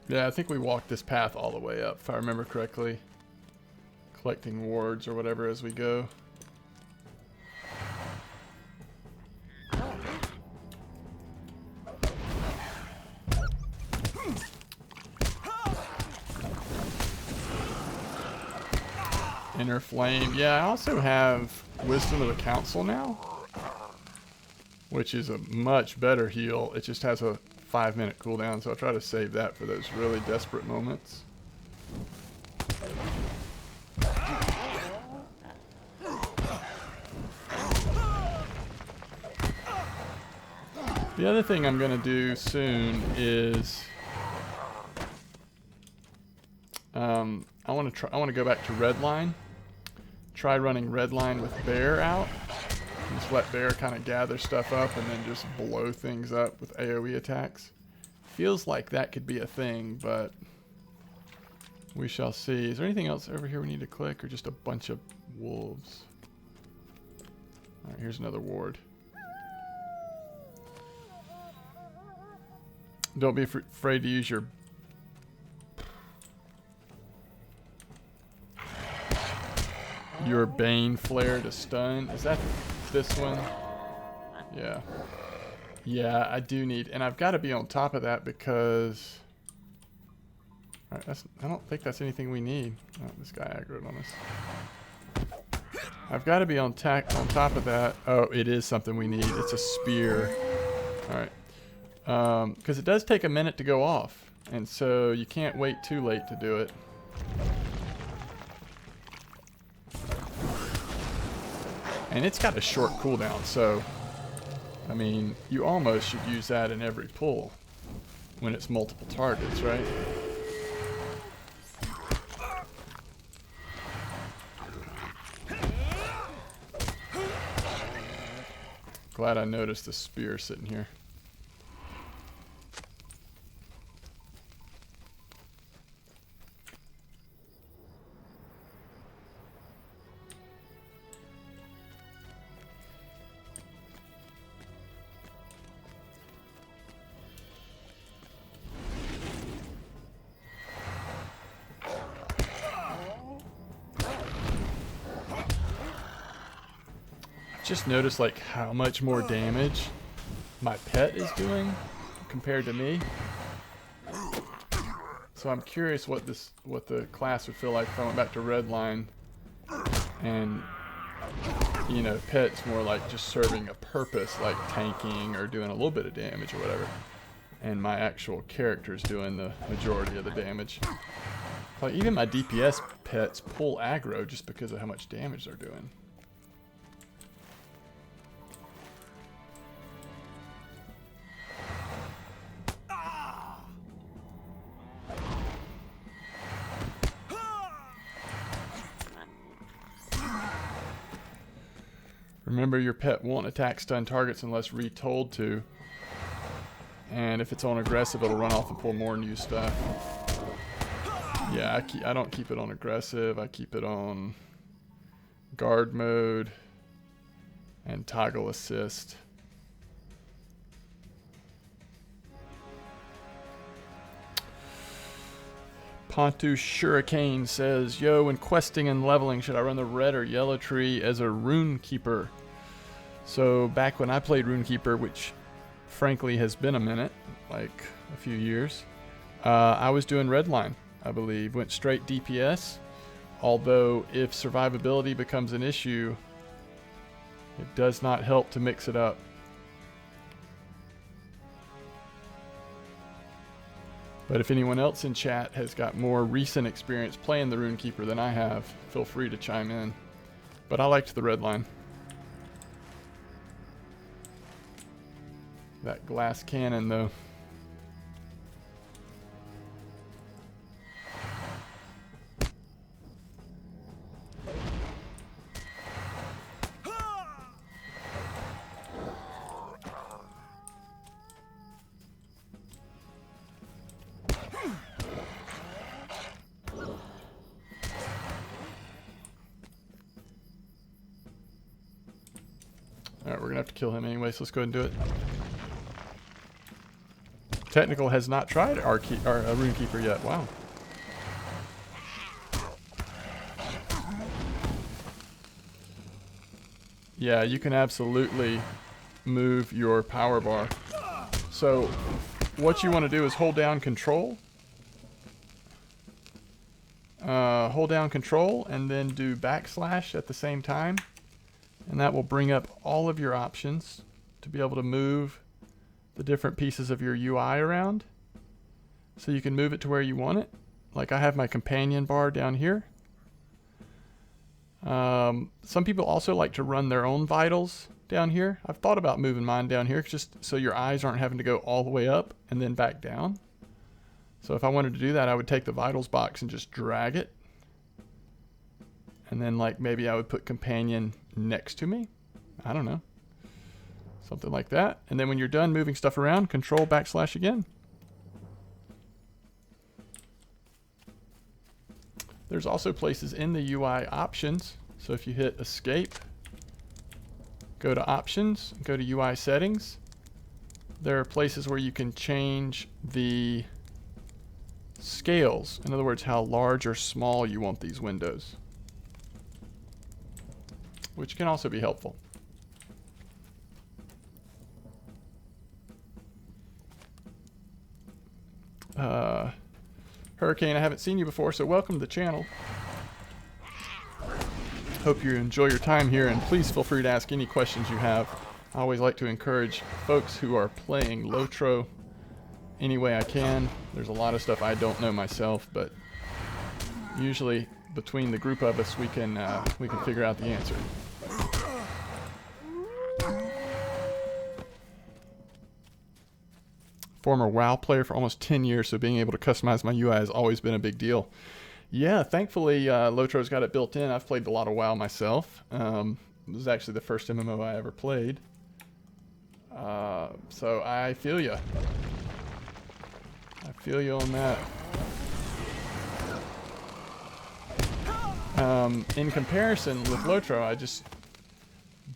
Yeah, I think we walked this path all the way up, if I remember correctly. Collecting wards or whatever as we go. Inner Flame. Yeah, I also have Wisdom of the Council now, which is a much better heal. It just has a 5-minute cooldown, so I'll try to save that for those really desperate moments. The other thing I'm going to do soon is I want to go back to Redline. Try running Redline with Bear out. Just let Bear kind of gather stuff up and then just blow things up with AoE attacks. Feels like that could be a thing, but we shall see. Is there anything else over here we need to click, or just a bunch of wolves? Alright, here's another ward. Don't be afraid to use your Bane flare to stun. Is that this one? Yeah. Yeah, I do need, and I've got to be on top of that because alright, I don't think that's anything we need. Oh, this guy aggroed on us. I've got to be on top of that. Oh, it is something we need. It's a spear. Alright. Because it does take a minute to go off, and so you can't wait too late to do it. And it's got a short cooldown, so I mean, you almost should use that in every pull when it's multiple targets, right? Glad I noticed the spear sitting here. Just noticed like how much more damage my pet is doing compared to me. So I'm curious what the class would feel like if I went back to Redline and, you know, pet's more like just serving a purpose, like tanking or doing a little bit of damage or whatever, and my actual character's doing the majority of the damage. Like even my DPS pets pull aggro just because of how much damage they're doing. Remember, your pet won't attack stun targets unless retold to. And if it's on aggressive, it'll run off and pull more new stuff. Yeah, I don't keep it on aggressive. I keep it on guard mode and toggle assist. Pontu Shuricane says, yo, when questing and leveling, should I run the red or yellow tree as a rune keeper? So back when I played Runekeeper, which frankly has been a minute, like a few years, I was doing Redline, I believe. Went straight DPS, although if survivability becomes an issue, it does not help to mix it up. But if anyone else in chat has got more recent experience playing the Runekeeper than I have, feel free to chime in. But I liked the red line. That glass cannon, though. Alright, we're gonna have to kill him anyway, so let's go ahead and do it. Technical has not tried our Runekeeper yet. Wow. Yeah, you can absolutely move your power bar. So, what you want to do is hold down control. Hold down control and then do backslash at the same time. And that will bring up all of your options to be able to move the different pieces of your UI around. So you can move it to where you want it. Like I have my companion bar down here. Some people also like to run their own vitals down here. I've thought about moving mine down here just so your eyes aren't having to go all the way up and then back down. So if I wanted to do that, I would take the vitals box and just drag it. And then like maybe I would put companion next to me. I don't know. Something like that. And then when you're done moving stuff around, control backslash again. There's also places in the UI options. So if you hit escape, go to options, go to UI settings. There are places where you can change the scales. In other words, how large or small you want these windows, which can also be helpful. Hurricane, I haven't seen you before, so welcome to the channel. Hope you enjoy your time here, and please feel free to ask any questions you have. I always like to encourage folks who are playing LOTRO any way I can. There's a lot of stuff I don't know myself, but usually between the group of us we can figure out the answer. Former WoW player for almost 10 years, so being able to customize my UI has always been a big deal. Yeah, thankfully LOTRO's got it built in. I've played a lot of WoW myself. It was actually the first MMO I ever played. So I feel you. I feel you on that. In comparison with LOTRO, I just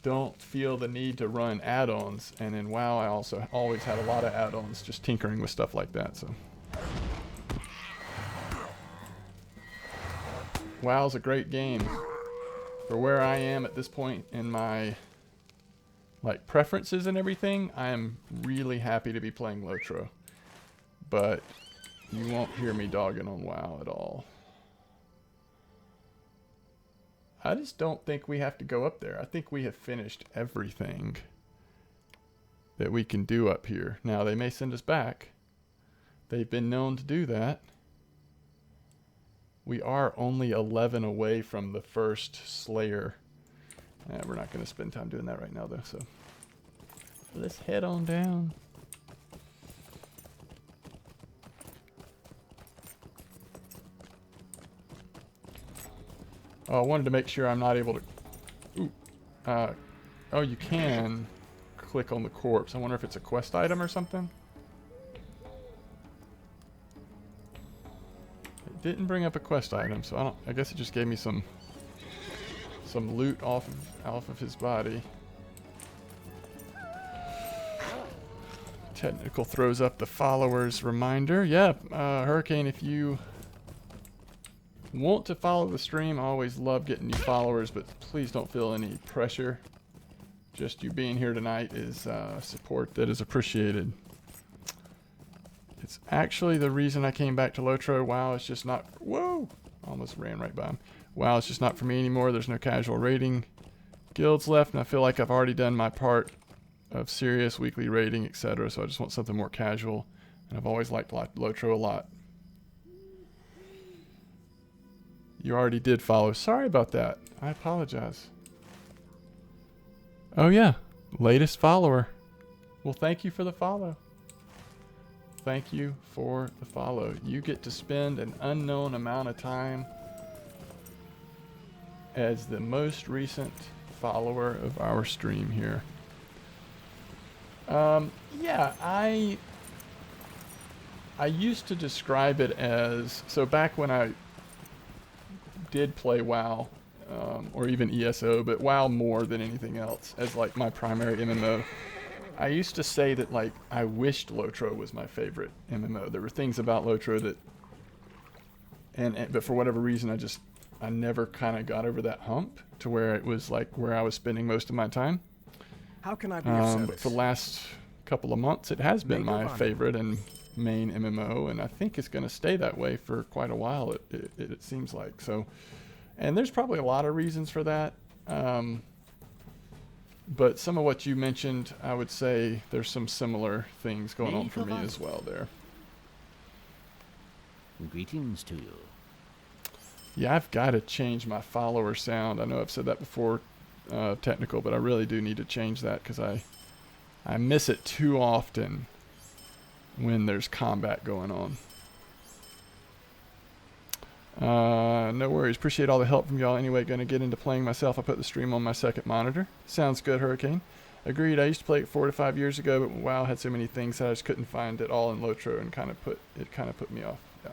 don't feel the need to run add-ons, and in WoW I also always had a lot of add-ons, just tinkering with stuff like that. So WoW's a great game. For where I am at this point in my like preferences and everything, I am really happy to be playing LOTRO. But you won't hear me dogging on WoW at all. I just don't think we have to go up there. I think we have finished everything that we can do up here. Now, they may send us back. They've been known to do that. We are only 11 away from the first Slayer. We're not going to spend time doing that right now, though. So let's head on down. Oh, I wanted to make sure I'm not able to... Ooh. Oh, you can click on the corpse. I wonder if it's a quest item or something. It didn't bring up a quest item, so I guess it just gave me some loot off of his body. Technical throws up the followers reminder. Yeah, Hurricane, if you want to follow the stream, I always love getting new followers, but please don't feel any pressure. Just you being here tonight is support that is appreciated. It's actually the reason I came back to LOTRO. WoW is just not... Whoa! Almost ran right by him. WoW is just not for me anymore. There's no casual raiding guilds left, and I feel like I've already done my part of serious weekly raiding, etc. So I just want something more casual. And I've always liked LOTRO a lot. You already did follow. Sorry about that. I apologize. Oh yeah, latest follower. Well, thank you for the follow. Thank you for the follow. You get to spend an unknown amount of time as the most recent follower of our stream here. Yeah, I used to describe it as, so back when I did play WoW, or even ESO, but WoW more than anything else, as like my primary MMO. I used to say that like I wished LOTRO was my favorite MMO. There were things about LOTRO that, but for whatever reason, I never kind of got over that hump to where it was like where I was spending most of my time. How can I be of service? But for the last couple of months, it has been my favorite and main MMO, and I think it's going to stay that way for quite a while. It seems like so, and there's probably a lot of reasons for that. But some of what you mentioned, I would say there's some similar things going on for me as well there. Greetings to you. Yeah, I've got to change my follower sound. I know I've said that before, technical, but I really do need to change that because I miss it too often when there's combat going on. No worries. Appreciate all the help from y'all. Anyway, going to get into playing myself. I put the stream on my second monitor. Sounds good, Hurricane. Agreed. I used to play it 4 to 5 years ago, but WoW had so many things that I just couldn't find it all in LOTRO, and kind of put me off. Yeah.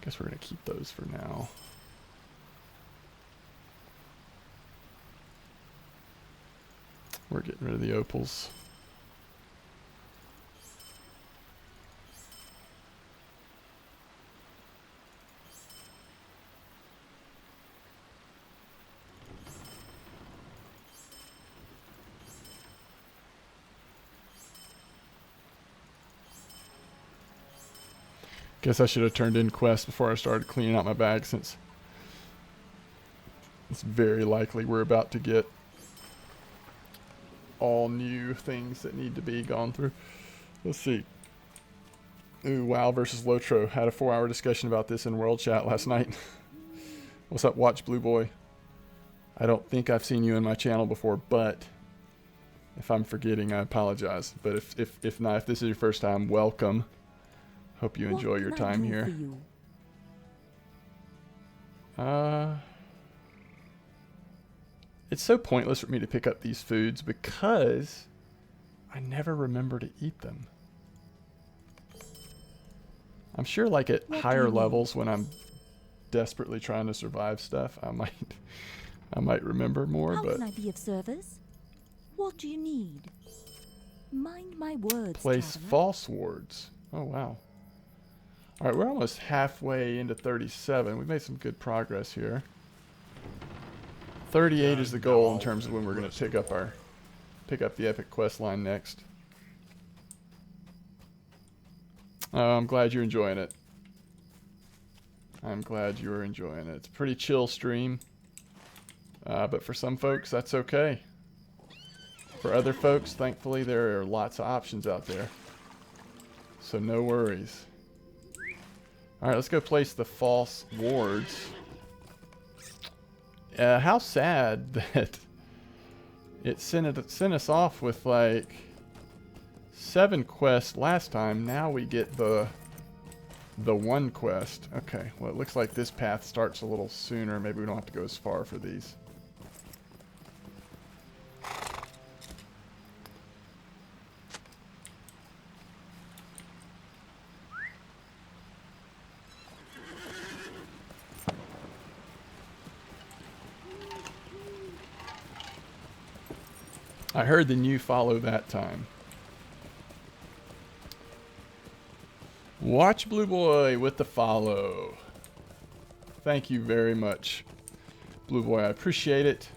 Guess we're going to keep those for now. We're getting rid of the opals. Guess I should have turned in quests before I started cleaning out my bag, since it's very likely we're about to get all new things that need to be gone through. Let's see. Ooh, WoW versus LOTRO. Had a 4-hour discussion about this in World Chat last night. What's up, Watch Blue Boy? I don't think I've seen you in my channel before, but if I'm forgetting, I apologize. But if not, if this is your first time, welcome. Hope you enjoy your time here. It's so pointless for me to pick up these foods because I never remember to eat them. I'm sure like at higher levels when I'm desperately trying to survive stuff, I might remember more. How but can I be of service? What do you need? Mind my words, place traveler. false wards. Oh wow. All right, we're almost halfway into 37. We've made some good progress here. 38 is the goal in terms of when we're going to pick up the epic quest line next. I'm glad you're enjoying it. I'm glad you're enjoying it. It's a pretty chill stream, but for some folks that's okay. For other folks, thankfully, there are lots of options out there, so no worries. Alright, let's go place the false wards. How sad that it sent us off with like 7 quests last time. Now we get the 1 quest. Okay, well it looks like this path starts a little sooner. Maybe we don't have to go as far for these. I heard the new follow that time. Watch Blue Boy with the follow. Thank you very much, Blue Boy. I appreciate it.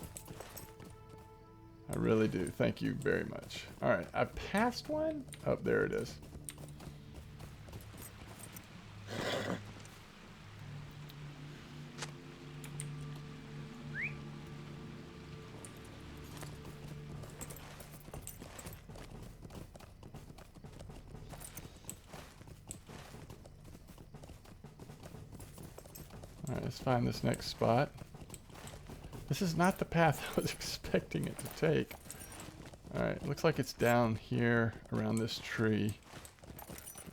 I really do. Thank you very much. All right, I passed one. Oh, there it is. Alright, let's find this next spot. This is not the path I was expecting it to take. Alright, looks like it's down here around this tree.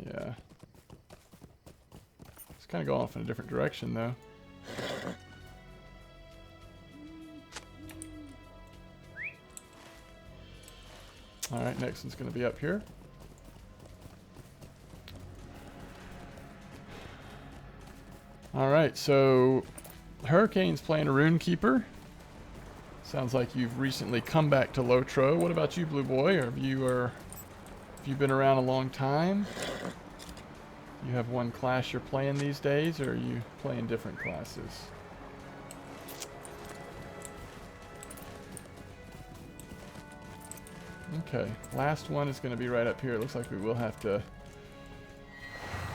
Yeah. It's kind of going off in a different direction though. Alright, next one's going to be up here. Alright, so Hurricane's playing a Rune Keeper. Sounds like you've recently come back to LOTRO. What about you, Blue Boy? Have you been around a long time? You have one class you're playing these days, or are you playing different classes? Okay, last one is going to be right up here. It looks like we will have to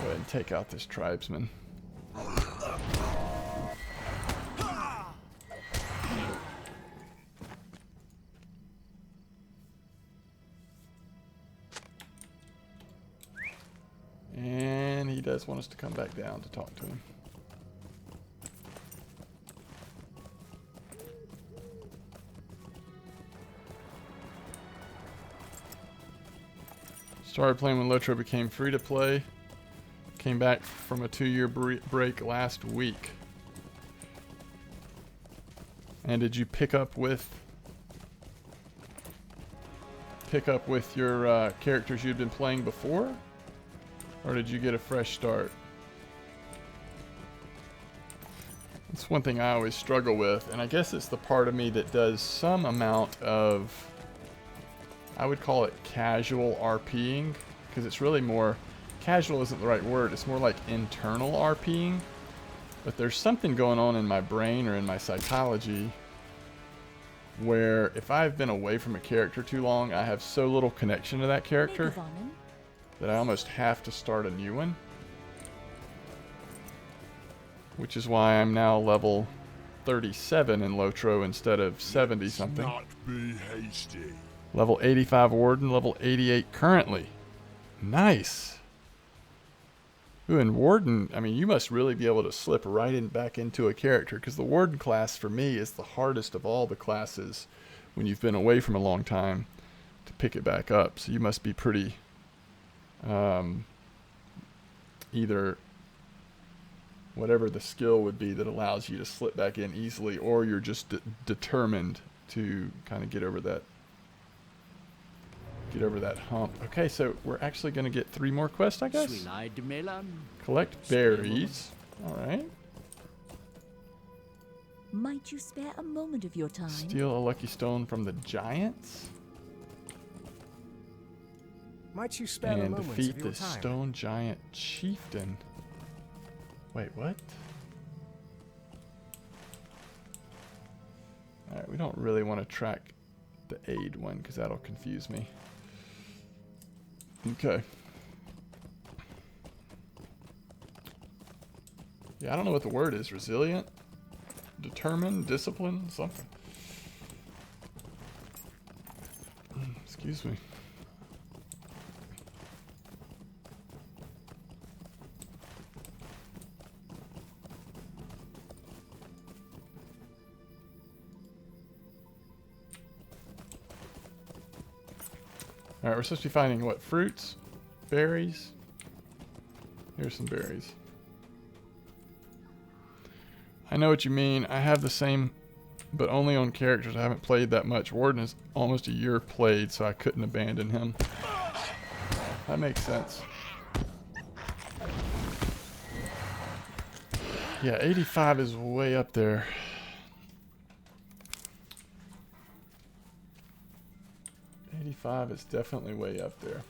go ahead and take out this tribesman. And he does want us to come back down to talk to him. Started playing when LOTRO became free to play. Came back from a 2-year break last week. And did you pick up with your characters you'd been playing before? Or did you get a fresh start? That's one thing I always struggle with, and I guess it's the part of me that does some amount of, I would call it casual RPing, because it's really more, casual isn't the right word, it's more like internal RPing. But there's something going on in my brain or in my psychology where if I've been away from a character too long, I have so little connection to that character that I almost have to start a new one. Which is why I'm now level 37 in LOTRO instead of 70 something. Not be hasty. Level 85 Warden, level 88 currently. Nice. Ooh, and Warden, I mean, you must really be able to slip right in back into a character, because the Warden class for me is the hardest of all the classes when you've been away from a long time to pick it back up. So you must be pretty either whatever the skill would be that allows you to slip back in easily, or you're just determined to kind of get over that hump. Okay, so we're actually going to get 3 more quests, I guess. Collect berries. All right. Might you spare a moment of your time? Steal a lucky stone from the giants. Might you spare a And moment defeat of your the time? stone giant chieftain. Wait, what? Alright, we don't really want to track the aid one because that'll confuse me. Okay. Yeah, I don't know what the word is. Resilient? Determined? Disciplined? Something. Excuse me. Alright, we're supposed to be finding what? Fruits? Berries? Here's some berries. I know what you mean. I have the same, but only on characters I haven't played that much. Warden is almost a year played, so I couldn't abandon him. That makes sense. Yeah, 85 is way up there. Is definitely way up there.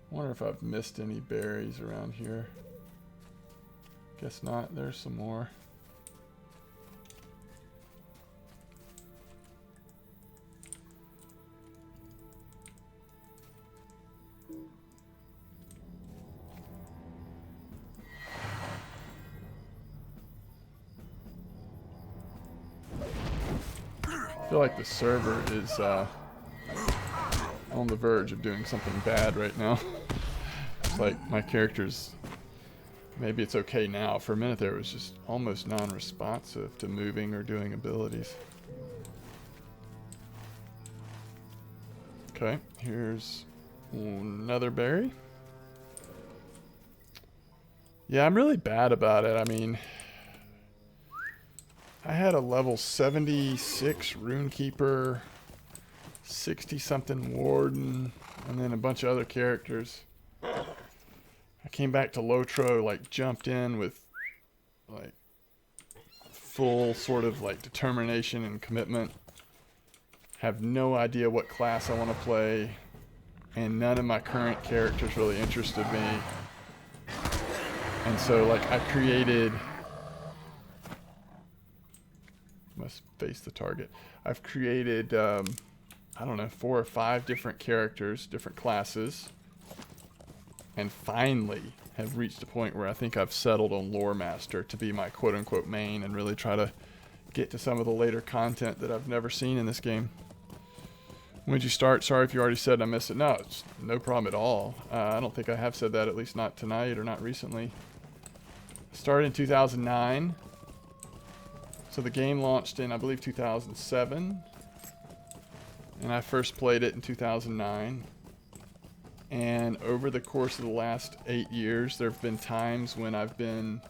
Wonder if I've missed any berries around here. Guess not. There's some more. I feel like the server is on the verge of doing something bad right now. It's like my character's Maybe it's okay now. For a minute there, it was just almost non-responsive to moving or doing abilities. Okay, here's another berry. Yeah, I'm really bad about it. I mean, I had a level 76 Runekeeper, 60-something Warden, and then a bunch of other characters. I came back to LOTRO, like, jumped in with, like, full sort of, like, determination and commitment. Have no idea what class I want to play, and none of my current characters really interested me. And so, like, I created... Must face the target. I've created, I don't know, 4 or 5 different characters, different classes. And finally have reached a point where I think I've settled on Lore Master to be my quote-unquote main and really try to get to some of the later content that I've never seen in this game. When did you start? Sorry if you already said I missed it. No, it's no problem at all. I don't think I have said that, at least not tonight or not recently. I started in 2009. So the game launched in, I believe, 2007. And I first played it in 2009. And over the course of the last 8 years, there have been times when I've been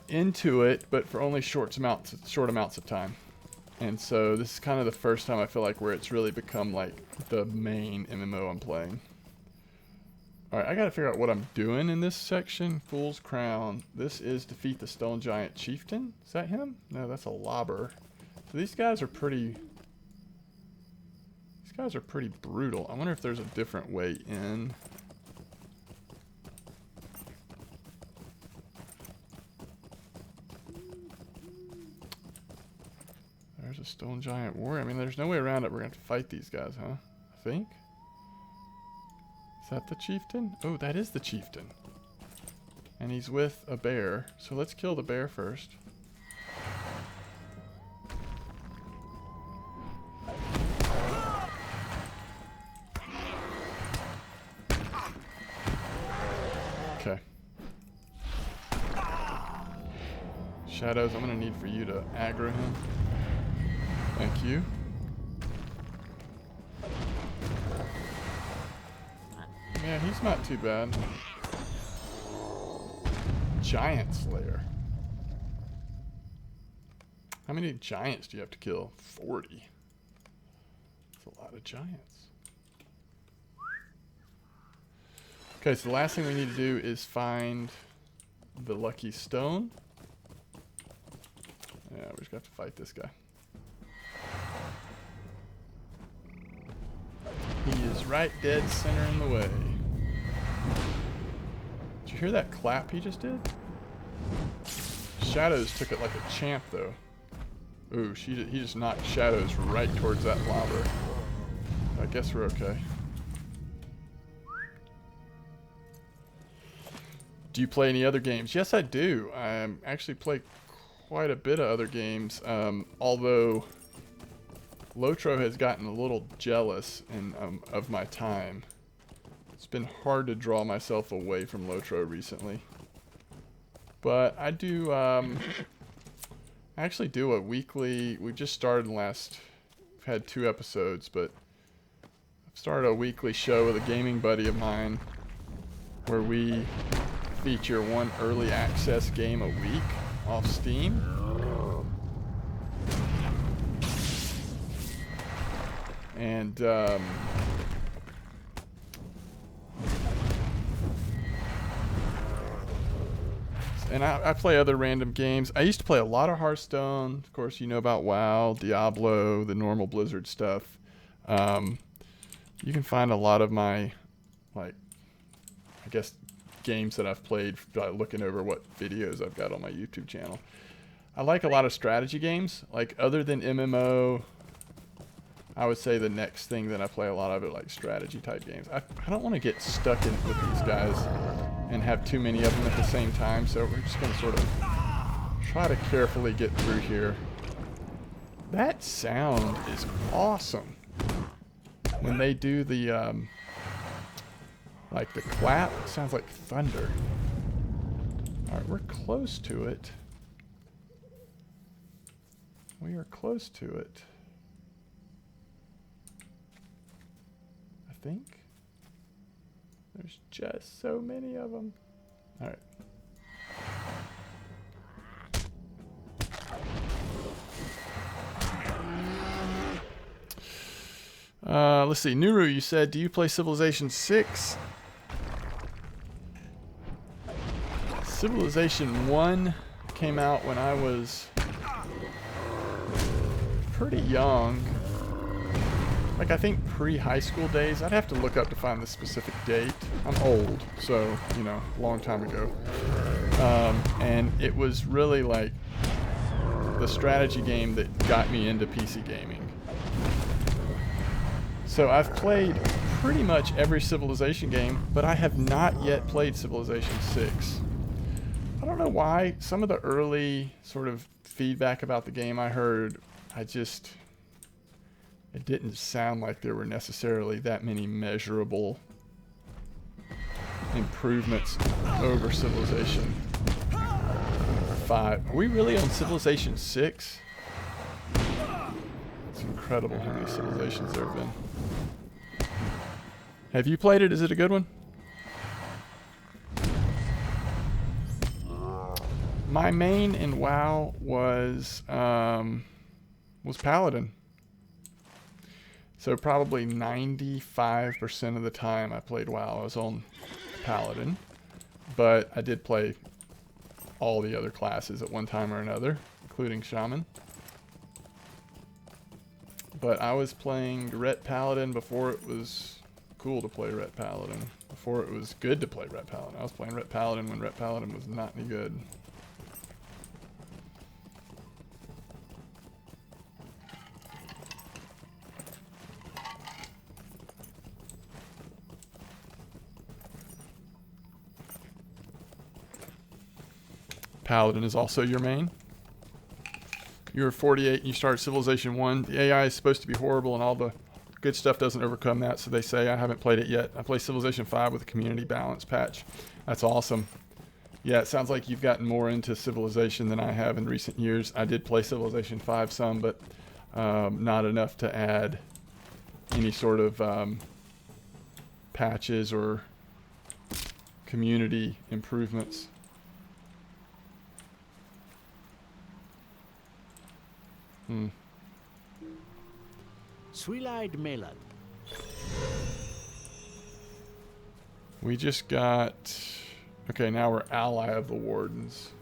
into it, but for only short amounts of time. And so this is kind of the first time I feel like where it's really become like the main MMO I'm playing. Alright, I gotta figure out what I'm doing in this section. Fool's Crown. This is defeat the Stone Giant Chieftain. Is that him? No, that's a lobber. So these guys are pretty... These guys are pretty brutal. I wonder if there's a different way in. There's a Stone Giant Warrior. I mean, there's no way around it. We're going to have to fight these guys, huh? I think. Is that the chieftain? Oh, that is the chieftain. And he's with a bear. So let's kill the bear first. Okay. Shadows, I'm going to need for you to aggro him. Thank you. Yeah, he's not too bad. Giant Slayer. How many giants do you have to kill? 40. That's a lot of giants. Okay, so the last thing we need to do is find the lucky stone. Yeah, we just got to fight this guy. He is right dead center in the way. Did you hear that clap he just did? Shadows took it like a champ, though. Ooh, he just knocked Shadows right towards that lobber. I guess we're okay. Do you play any other games? Yes, I do. I actually play quite a bit of other games, although LOTRO has gotten a little jealous of my time. It's been hard to draw myself away from LOTRO recently. But I do, I actually do a weekly, we just started we've had 2 episodes, but I've started a weekly show with a gaming buddy of mine where we feature 1 early access game a week off Steam. And I play other random games. I used to play a lot of Hearthstone. Of course, you know about WoW, Diablo, the normal Blizzard stuff. You can find a lot of my, like, I guess, games that I've played by looking over what videos I've got on my YouTube channel. I like a lot of strategy games. Like, other than MMO, I would say the next thing that I play a lot of are like strategy type games. I don't want to get stuck in with these guys and have too many of them at the same time, so we're just going to sort of try to carefully get through here. That sound is awesome. When they do the Like the clap sounds like thunder. Alright, we're close to it. We are close to it. I think. There's just so many of them. Alright. Let's see. Nuru, you said, do you play Civilization 6? Civilization 1 came out when I was pretty young. Like, I think pre-high school days. I'd have to look up to find the specific date. I'm old, so, you know, a long time ago. And it was really like the strategy game that got me into PC gaming. So I've played pretty much every Civilization game, but I have not yet played Civilization 6. I don't know why. Some of the early sort of feedback about the game I heard, it didn't sound like there were necessarily that many measurable improvements over Civilization 5. Are we really on Civilization 6? It's incredible how many civilizations there have been. Have you played it? Is it a good one? My main in WoW was Paladin. So probably 95% of the time I played WoW, I was on Paladin. But I did play all the other classes at one time or another, including Shaman. But I was playing Ret Paladin before it was cool to play Ret Paladin. Before it was good to play Ret Paladin. I was playing Ret Paladin when Ret Paladin was not any good. Paladin is also your main. You're 48 and you start Civilization 1. The AI is supposed to be horrible and all the good stuff doesn't overcome that, so they say. I haven't played it yet. I play Civilization 5 with a community balance patch. That's awesome. Yeah, it sounds like you've gotten more into Civilization than I have in recent years. I did play Civilization 5 some, but not enough to add any sort of patches or community improvements. Sweet-eyed Melon. We just got... Okay, now we're ally of the Wardens.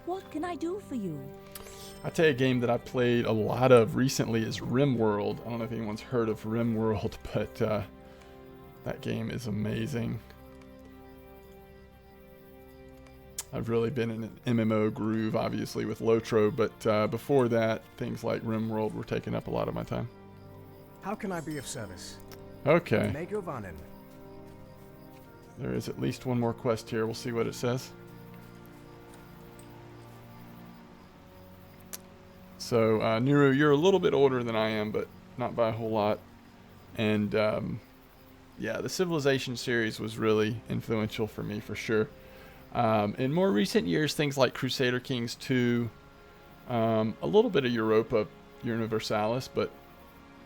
What can I do for you? I'll tell you a game that I played a lot of recently is RimWorld. I don't know if anyone's heard of RimWorld, but that game is amazing. I've really been in an MMO groove, obviously, with LOTRO, but before that, things like RimWorld were taking up a lot of my time. How can I be of service? Okay. Mego Vanen. There is at least one more quest here. We'll see what it says. So, Nuru, you're a little bit older than I am, but not by a whole lot. And, yeah, the Civilization series was really influential for me, for sure. In more recent years, things like Crusader Kings 2, a little bit of Europa Universalis, but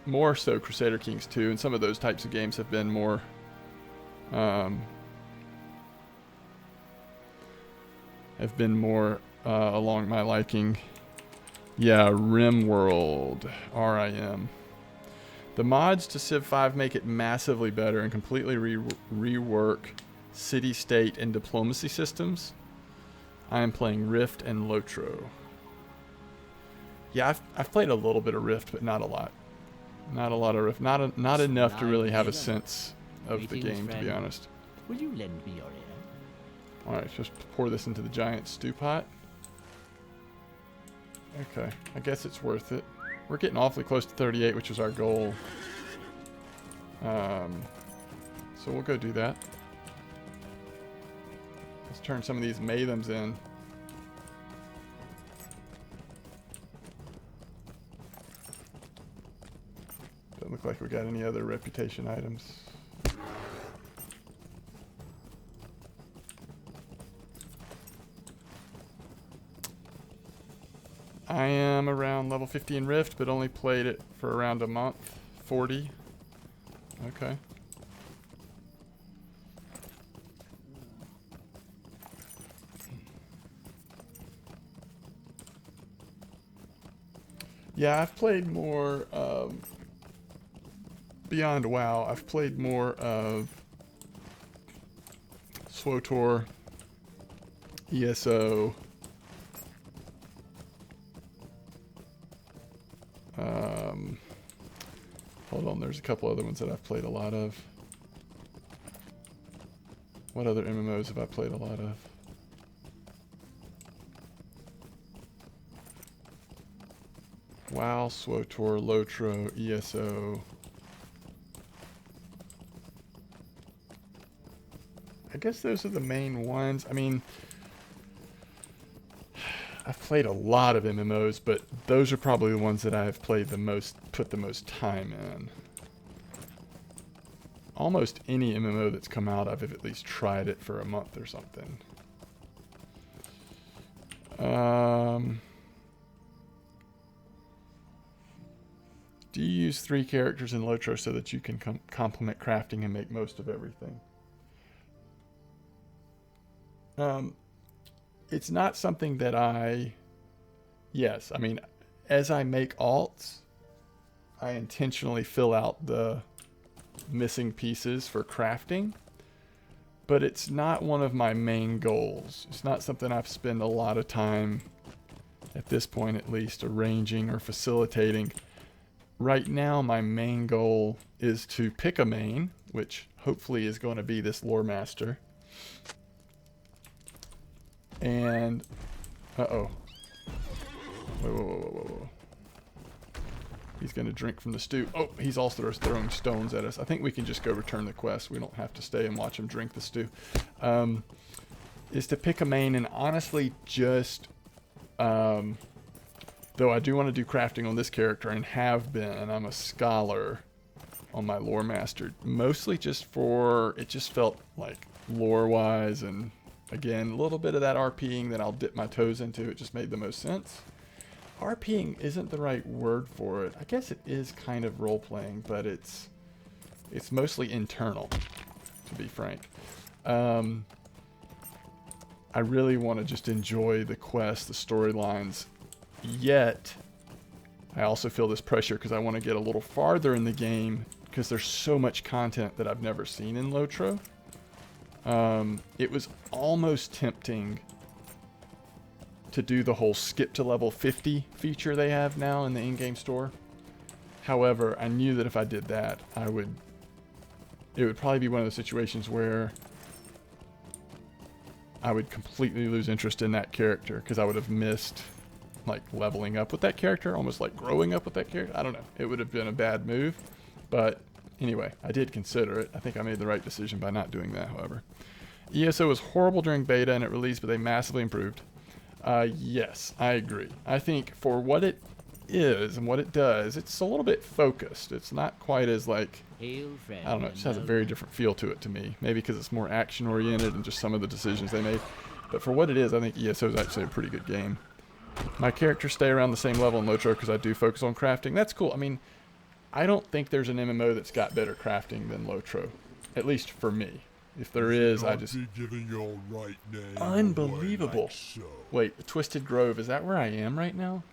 more so Crusader Kings 2, and some of those types of games have been more along my liking. Yeah, RimWorld, R-I-M. The mods to Civ 5 make it massively better and completely rework city, state, and diplomacy systems. I am playing Rift and LOTRO. Yeah, I've played a little bit of Rift, but not a lot. Not a lot of Rift. Not enough to really have a sense of the game, to be honest. Will you lend me your ear? Alright, just pour this into the giant stew pot. Okay, I guess it's worth it. We're getting awfully close to 38, which was our goal. So we'll go do that. Let's turn some of these Mathams in. Doesn't look look like we got any other reputation items. I am around level 50 in Rift, but only played it for around a month. 40. Okay. Yeah, I've played more beyond WoW. I've played more of SWTOR, ESO, hold on, there's a couple other ones that I've played a lot of. What other MMOs have I played a lot of? WoW, SWTOR, LOTRO, ESO. I guess those are the main ones. I mean, I've played a lot of MMOs, but those are probably the ones that I've played the most, put the most time in. Almost any MMO that's come out, I've at least tried it for a month or something. Do you use 3 characters in LOTRO so that you can complement crafting and make most of everything? It's not something that yes, I mean, as I make alts, I intentionally fill out the missing pieces for crafting, but it's not one of my main goals. It's not something I've spent a lot of time, at this point at least, arranging or facilitating. Right now, my main goal is to pick a main, which hopefully is going to be this Lore Master. And, uh-oh. Whoa. He's going to drink from the stew. Oh, he's also throwing stones at us. I think we can just go return the quest. We don't have to stay and watch him drink the stew. Is to pick a main, and honestly just, though I do want to do crafting on this character and have been, and I'm a scholar on my Lore Master. Mostly just for, it just felt like lore-wise, and again, a little bit of that RPing that I'll dip my toes into. It just made the most sense. RPing isn't the right word for it. I guess it is kind of role-playing, but it's mostly internal, to be frank. I really want to just enjoy the quest, the storylines. Yet, I also feel this pressure because I want to get a little farther in the game because there's so much content that I've never seen in LOTRO. It was almost tempting to do the whole skip to level 50 feature they have now in the in-game store. However, I knew that if I did that, it would probably be one of those situations where I would completely lose interest in that character because I would have missed like leveling up with that character, almost like growing up with that character. I don't know. It would have been a bad move. But anyway, I did consider it. I think I made the right decision by not doing that, however. ESO was horrible during beta and it released, but they massively improved. Yes, I agree. I think for what it is and what it does, it's a little bit focused. It's not quite as like, I don't know, it just has a very different feel to it to me. Maybe because it's more action oriented and just some of the decisions they made. But for what it is, I think ESO is actually a pretty good game. My characters stay around the same level in LOTRO because I do focus on crafting. That's cool. I mean, I don't think there's an MMO that's got better crafting than LOTRO. At least for me. If there is, I just... Be giving your right name unbelievable. like so. Wait, Twisted Grove, is that where I am right now?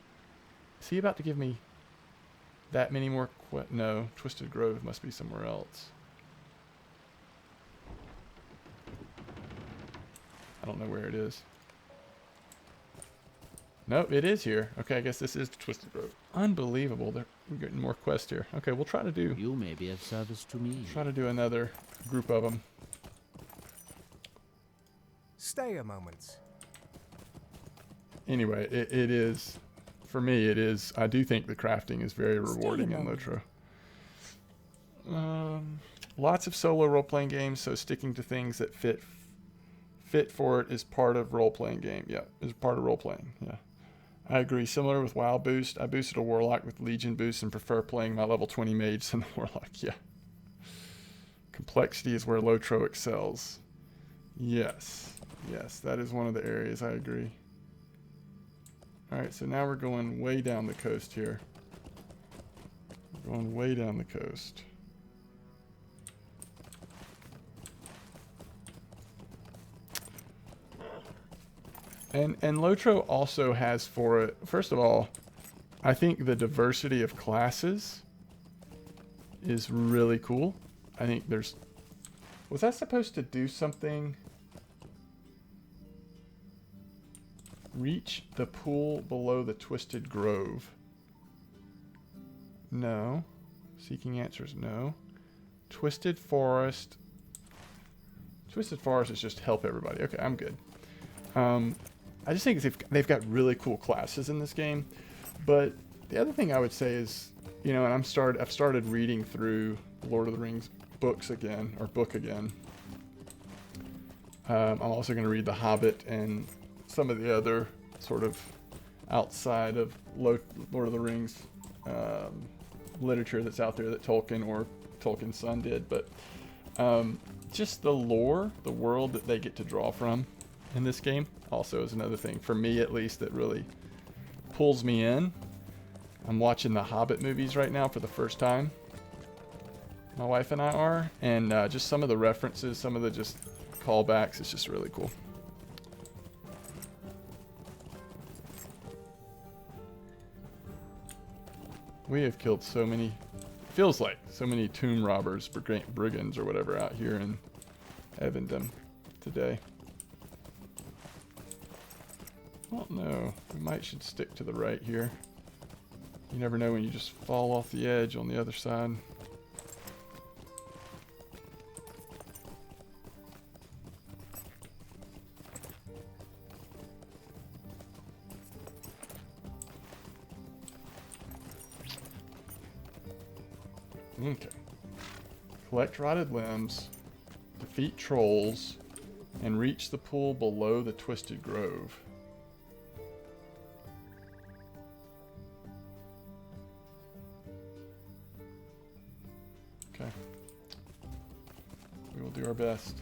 Is he about to give me that many more no, Twisted Grove must be somewhere else. I don't know where it is. No, it is here. Okay, I guess this is Twisted Grove. Unbelievable. We're getting more quests here. Okay, we'll try to do... You may be of service to me. Try to do another group of them. Stay a moment. Anyway, it is... For me, it is... I do think the crafting is very rewarding in LOTRO. Lots of solo role-playing games, so sticking to things that fit for it is part of role-playing game. Yeah, is part of role-playing. Yeah. I agree. Similar with WoW boost, I boosted a Warlock with Legion boost and prefer playing my level 20 mage than the Warlock. Yeah. Complexity is where LOTRO excels. Yes. Yes, that is one of the areas. I agree. Alright, so now we're going way down the coast here. We're going way down the coast. And LOTRO also has for it, first of all, I think the diversity of classes is really cool. I think there's... Was that supposed to do something? Reach the pool below the Twisted Grove. No. Seeking answers, no. Twisted Forest. Twisted Forest is just help everybody. Okay, I'm good. I just think they've got really cool classes in this game. But the other thing I would say is, you know, and I've started reading through Lord of the Rings books again, or book again. I'm also going to read The Hobbit and some of the other sort of outside of Lord of the Rings literature that's out there that Tolkien or Tolkien's son did. But just the lore, the world that they get to draw from in this game also is another thing, for me at least, that really pulls me in. I'm watching the Hobbit movies right now for the first time. My wife and I are. And just some of the references, some of the just callbacks, it's just really cool. We have killed so many, feels like, so many tomb robbers, brigands or whatever out here in Evendim today. Well, no, we should stick to the right here. You never know when you just fall off the edge on the other side. Okay. Collect rotted limbs, defeat trolls, and reach the pool below the Twisted Grove. Okay. We will do our best.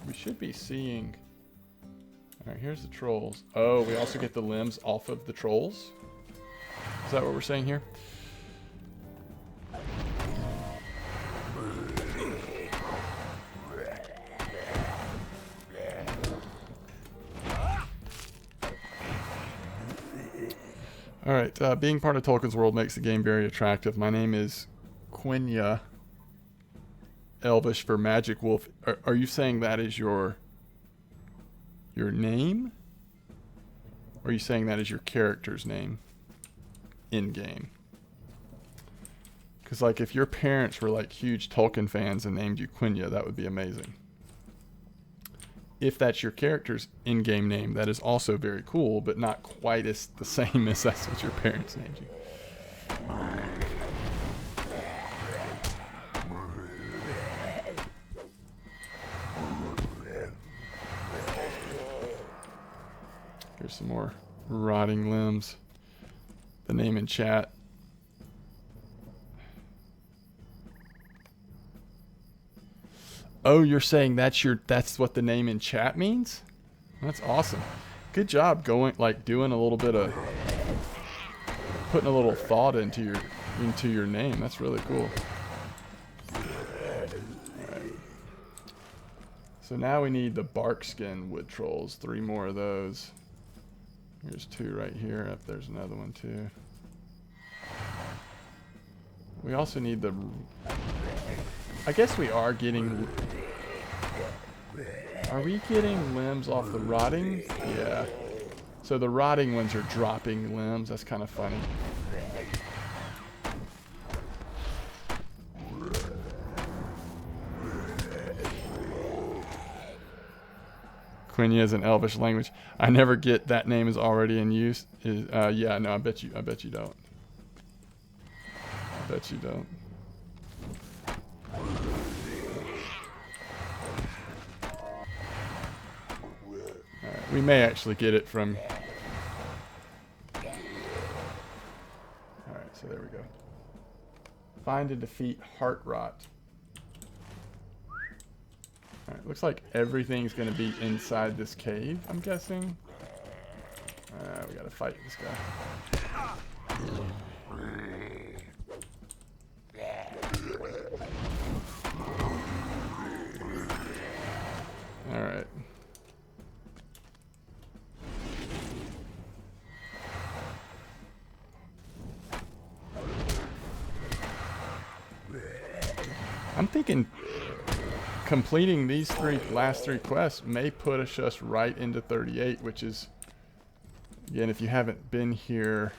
We should be seeing... Alright, here's the trolls. Oh, we also get the limbs off of the trolls? Is that what we're saying here? Alright, being part of Tolkien's world makes the game very attractive. My name is Quenya, Elvish for Magic Wolf. Are you saying that is your name? Or are you saying that is your character's name in-game? Because, like, if your parents were, like, huge Tolkien fans and named you Quenya, that would be amazing. If that's your character's in-game name, that is also very cool, but not quite as the same as that's what your parents named you. Here's some more rotting limbs. The name in chat. Oh, you're saying that's what the name in chat means? That's awesome. Good job doing a little bit of putting a little thought into your name. That's really cool. Alright. So now we need the barkskin wood trolls. 3 more of those. Here's 2 right here. Up there's another one too. We also need the... I guess we are getting... Are we getting limbs off the rotting? Yeah. So the rotting ones are dropping limbs. That's kind of funny. Quenya is an Elvish language. I never get that name is already in use. Yeah, no, I bet you don't. I bet you don't. We may actually get it from... Alright, so there we go. Find and defeat Heart Rot. Alright, looks like everything's going to be inside this cave, I'm guessing. We gotta fight this guy. Alright. I'm thinking completing these last three quests may push us right into 38, which is, again, if you haven't been here...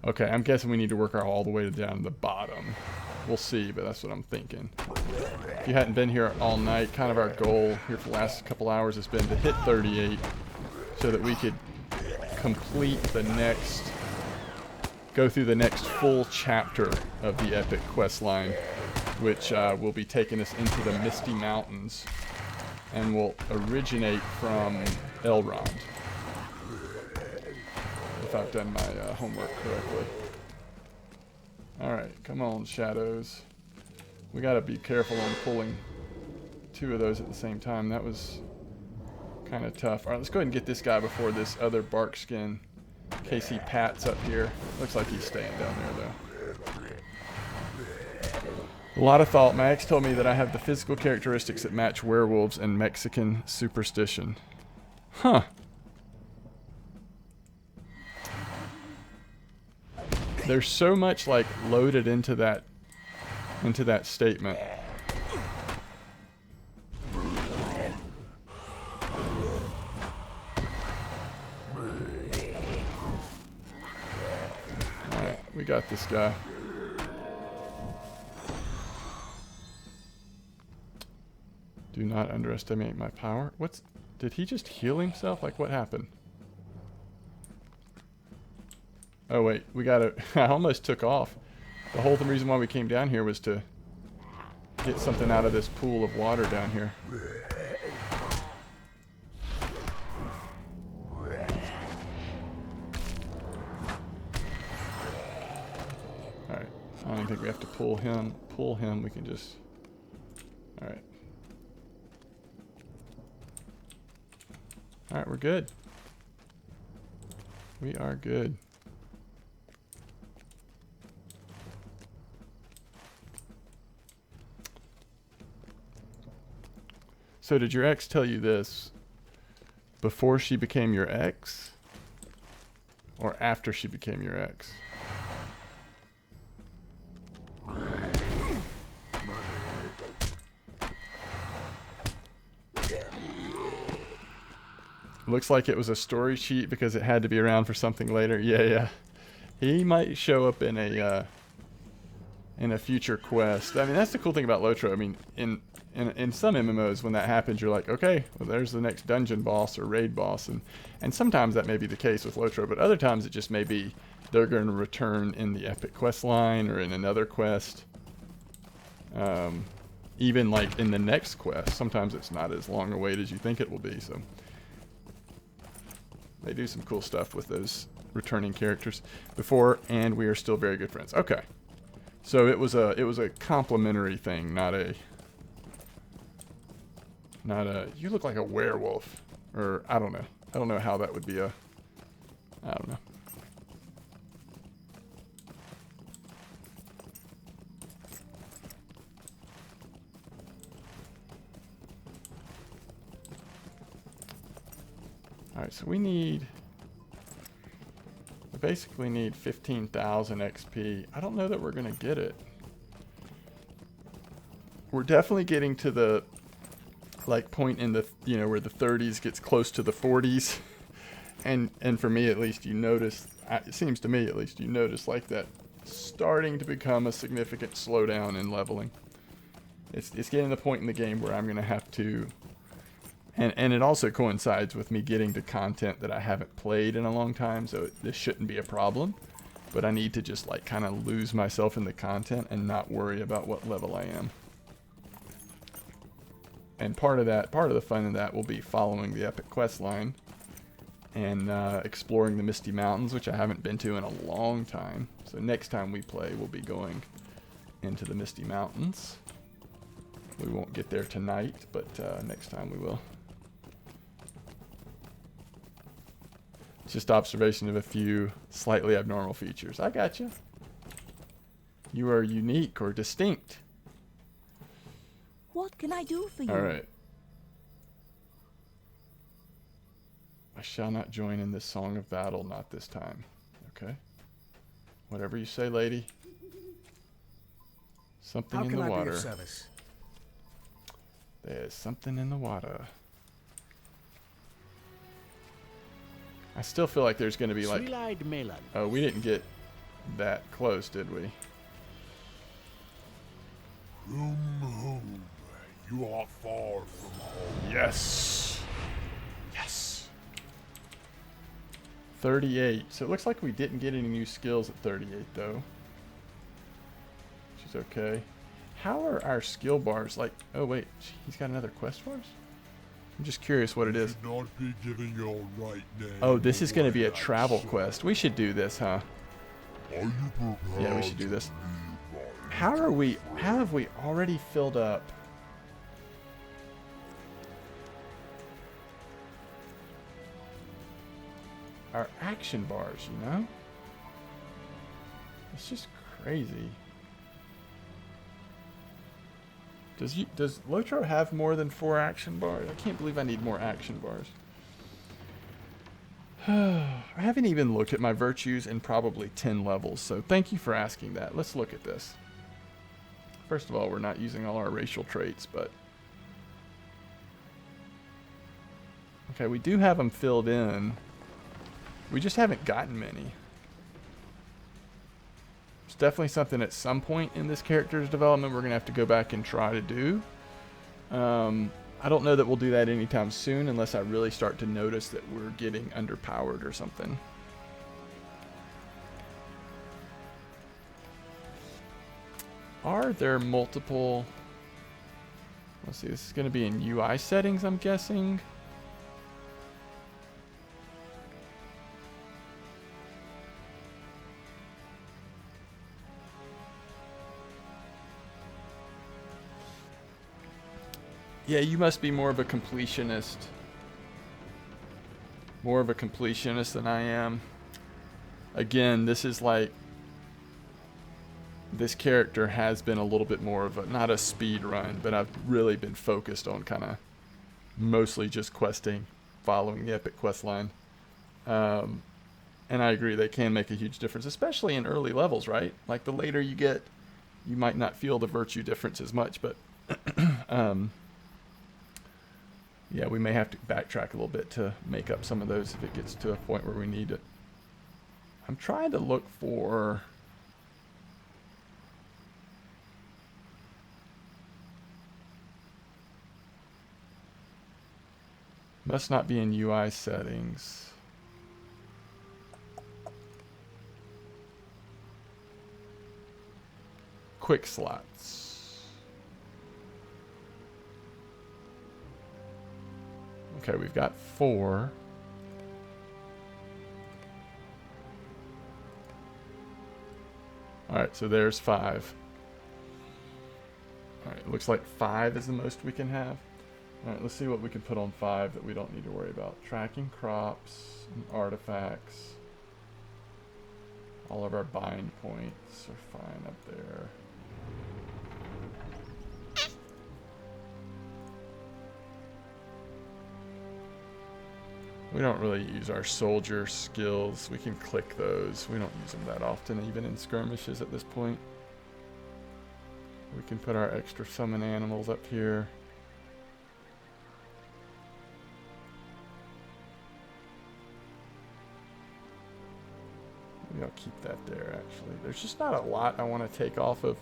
Okay, I'm guessing we need to work all the way down to the bottom. We'll see, but that's what I'm thinking. If you hadn't been here all night, kind of our goal here for the last couple hours has been to hit 38 so that we could complete the next... go through the next full chapter of the epic quest line, which will be taking us into the Misty Mountains and will originate from Elrond. If I've done my homework correctly. Alright, come on, Shadows. We gotta be careful on pulling two of those at the same time. That was kind of tough. Alright, let's go ahead and get this guy before this other bark skin. In case he pats up here. Looks like he's staying down there, though. A lot of thought. My ex told me that I have the physical characteristics that match werewolves and Mexican superstition. Huh. There's so much like loaded into that statement. Alright, we got this guy. Do not underestimate my power. Did he just heal himself? Like, what happened? Oh wait, we gotta... I almost took off. The whole reason why we came down here was to get something out of this pool of water down here. Alright, I don't even think we have to pull him. We can just... Alright. Alright, we're good. We are good. So did your ex tell you this before she became your ex? Or after she became your ex? Looks like it was a story sheet because it had to be around for something later. Yeah. He might show up in a future quest. I mean, that's the cool thing about LOTRO. I mean, in some MMOs, when that happens, you're like, okay, well, there's the next dungeon boss or raid boss, and sometimes that may be the case with LOTRO, but other times it just may be they're going to return in the epic quest line or in another quest. Even like in the next quest, sometimes it's not as long a wait as you think it will be. So they do some cool stuff with those returning characters before, and we are still very good friends. Okay, so it was a complimentary thing, not a. You look like a werewolf, or I don't know. I don't know how that would be I don't know. Alright, so we basically need 15,000 XP. I don't know that we're going to get it. We're definitely getting to the point in the, where the 30s gets close to the 40s. And for me at least, you notice, it seems to me at least, you notice like that starting to become a significant slowdown in leveling. It's getting to the point in the game where I'm going to have to, and it also coincides with me getting to content that I haven't played in a long time, so this shouldn't be a problem. But I need to just like kind of lose myself in the content and not worry about what level I am. And part of the fun of that will be following the epic quest line and exploring the Misty Mountains, which I haven't been to in a long time. So next time we play, we'll be going into the Misty Mountains. We won't get there tonight, but next time we will. Just observation of a few slightly abnormal features. I got you. You are unique or distinct. What can I do for you? All right. I shall not join in this song of battle, not this time. Okay? Whatever you say, lady. Something How in can the I water. be of service? There's something in the water. I still feel like there's going to be like... Three-eyed melon. Oh, we didn't get that close, did we? You are far from home. Yes. Yes. 38. So it looks like we didn't get any new skills at 38, though. Which is okay. How are our skill bars like... Oh, wait. He's got another quest for us? I'm just curious what it is. Should not be giving your right name. Oh, this is going to be a away, travel sir. quest. We should do this, huh? Are you prepared? Yeah, we should do this. to leave my How have we already filled up? Our action bars, you know? It's just crazy. Does LOTRO have more than 4 action bars? I can't believe I need more action bars. I haven't even looked at my virtues in probably 10 levels, so thank you for asking that. Let's look at this. First of all, we're not using all our racial traits, but... Okay, we do have them filled in. We just haven't gotten many. It's definitely something at some point in this character's development we're going to have to go back and try to do. I don't know that we'll do that anytime soon unless I really start to notice that we're getting underpowered or something. Are there multiple... Let's see, this is going to be in UI settings, I'm guessing. Yeah, you must be more of a completionist. More of a completionist than I am. Again, this is like... This character has been a little bit more of a... Not a speed run, but I've really been focused on kind of... Mostly just questing, following the epic quest line. And I agree, they can make a huge difference, especially in early levels, right? Like, the later you get, you might not feel the virtue difference as much, but... Yeah, we may have to backtrack a little bit to make up some of those if it gets to a point where we need it. I'm trying to look for... Must not be in UI settings. Quick slots. Okay, we've got 4. Alright, so there's 5. Alright, looks like 5 is the most we can have. Alright, let's see what we can put on 5 that we don't need to worry about. Tracking crops and artifacts. All of our bind points are fine up there. We don't really use our soldier skills. We can click those. We don't use them that often, even in skirmishes at this point. We can put our extra summon animals up here. Maybe I'll keep that there, actually. There's just not a lot I want to take off of.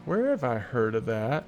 Where have I heard of that?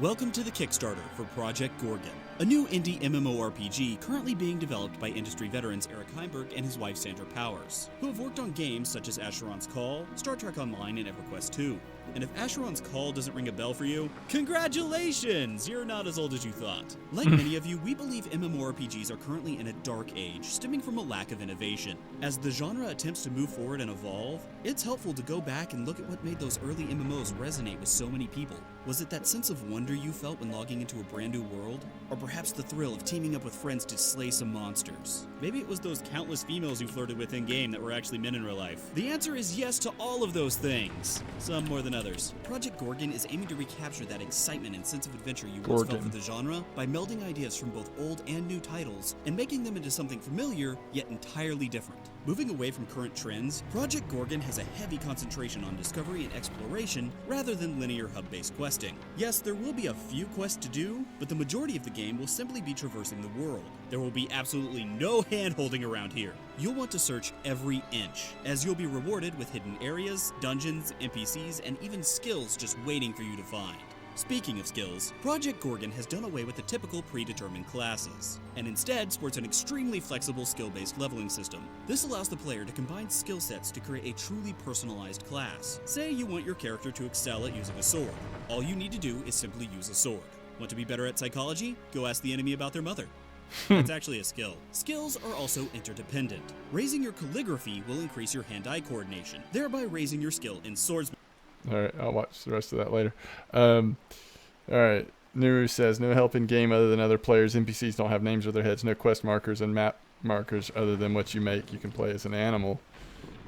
Welcome to the Kickstarter for Project Gorgon, a new indie MMORPG currently being developed by industry veterans Eric Heimberg and his wife Sandra Powers, who have worked on games such as Asheron's Call, Star Trek Online, and EverQuest 2. And if Asheron's Call doesn't ring a bell for you, congratulations! You're not as old as you thought. Like many of you, we believe MMORPGs are currently in a dark age, stemming from a lack of innovation. As the genre attempts to move forward and evolve, it's helpful to go back and look at what made those early MMOs resonate with so many people. Was it that sense of wonder you felt when logging into a brand new world? Or perhaps the thrill of teaming up with friends to slay some monsters? Maybe it was those countless females you flirted with in-game that were actually men in real life. The answer is yes to all of those things. Some more than others. Project Gorgon is aiming to recapture that excitement and sense of adventure you once felt for the genre by melding ideas from both old and new titles and making them into something familiar yet entirely different. Moving away from current trends, Project Gorgon has a heavy concentration on discovery and exploration rather than linear hub-based questing. Yes, there will be a few quests to do, but the majority of the game will simply be traversing the world. There will be absolutely no hand-holding around here. You'll want to search every inch, as you'll be rewarded with hidden areas, dungeons, NPCs, and even skills just waiting for you to find. Speaking of skills, Project Gorgon has done away with the typical predetermined classes, and instead sports an extremely flexible skill-based leveling system. This allows the player to combine skill sets to create a truly personalized class. Say you want your character to excel at using a sword. All you need to do is simply use a sword. Want to be better at psychology? Go ask the enemy about their mother. That's actually a skill. Skills are also interdependent. Raising your calligraphy will increase your hand-eye coordination, thereby raising your skill in swordsmanship. Alright, I'll watch the rest of that later. Alright, Nuru says, no help in game other than other players. NPCs don't have names or their heads, no quest markers and map markers other than what you make. You can play as an animal,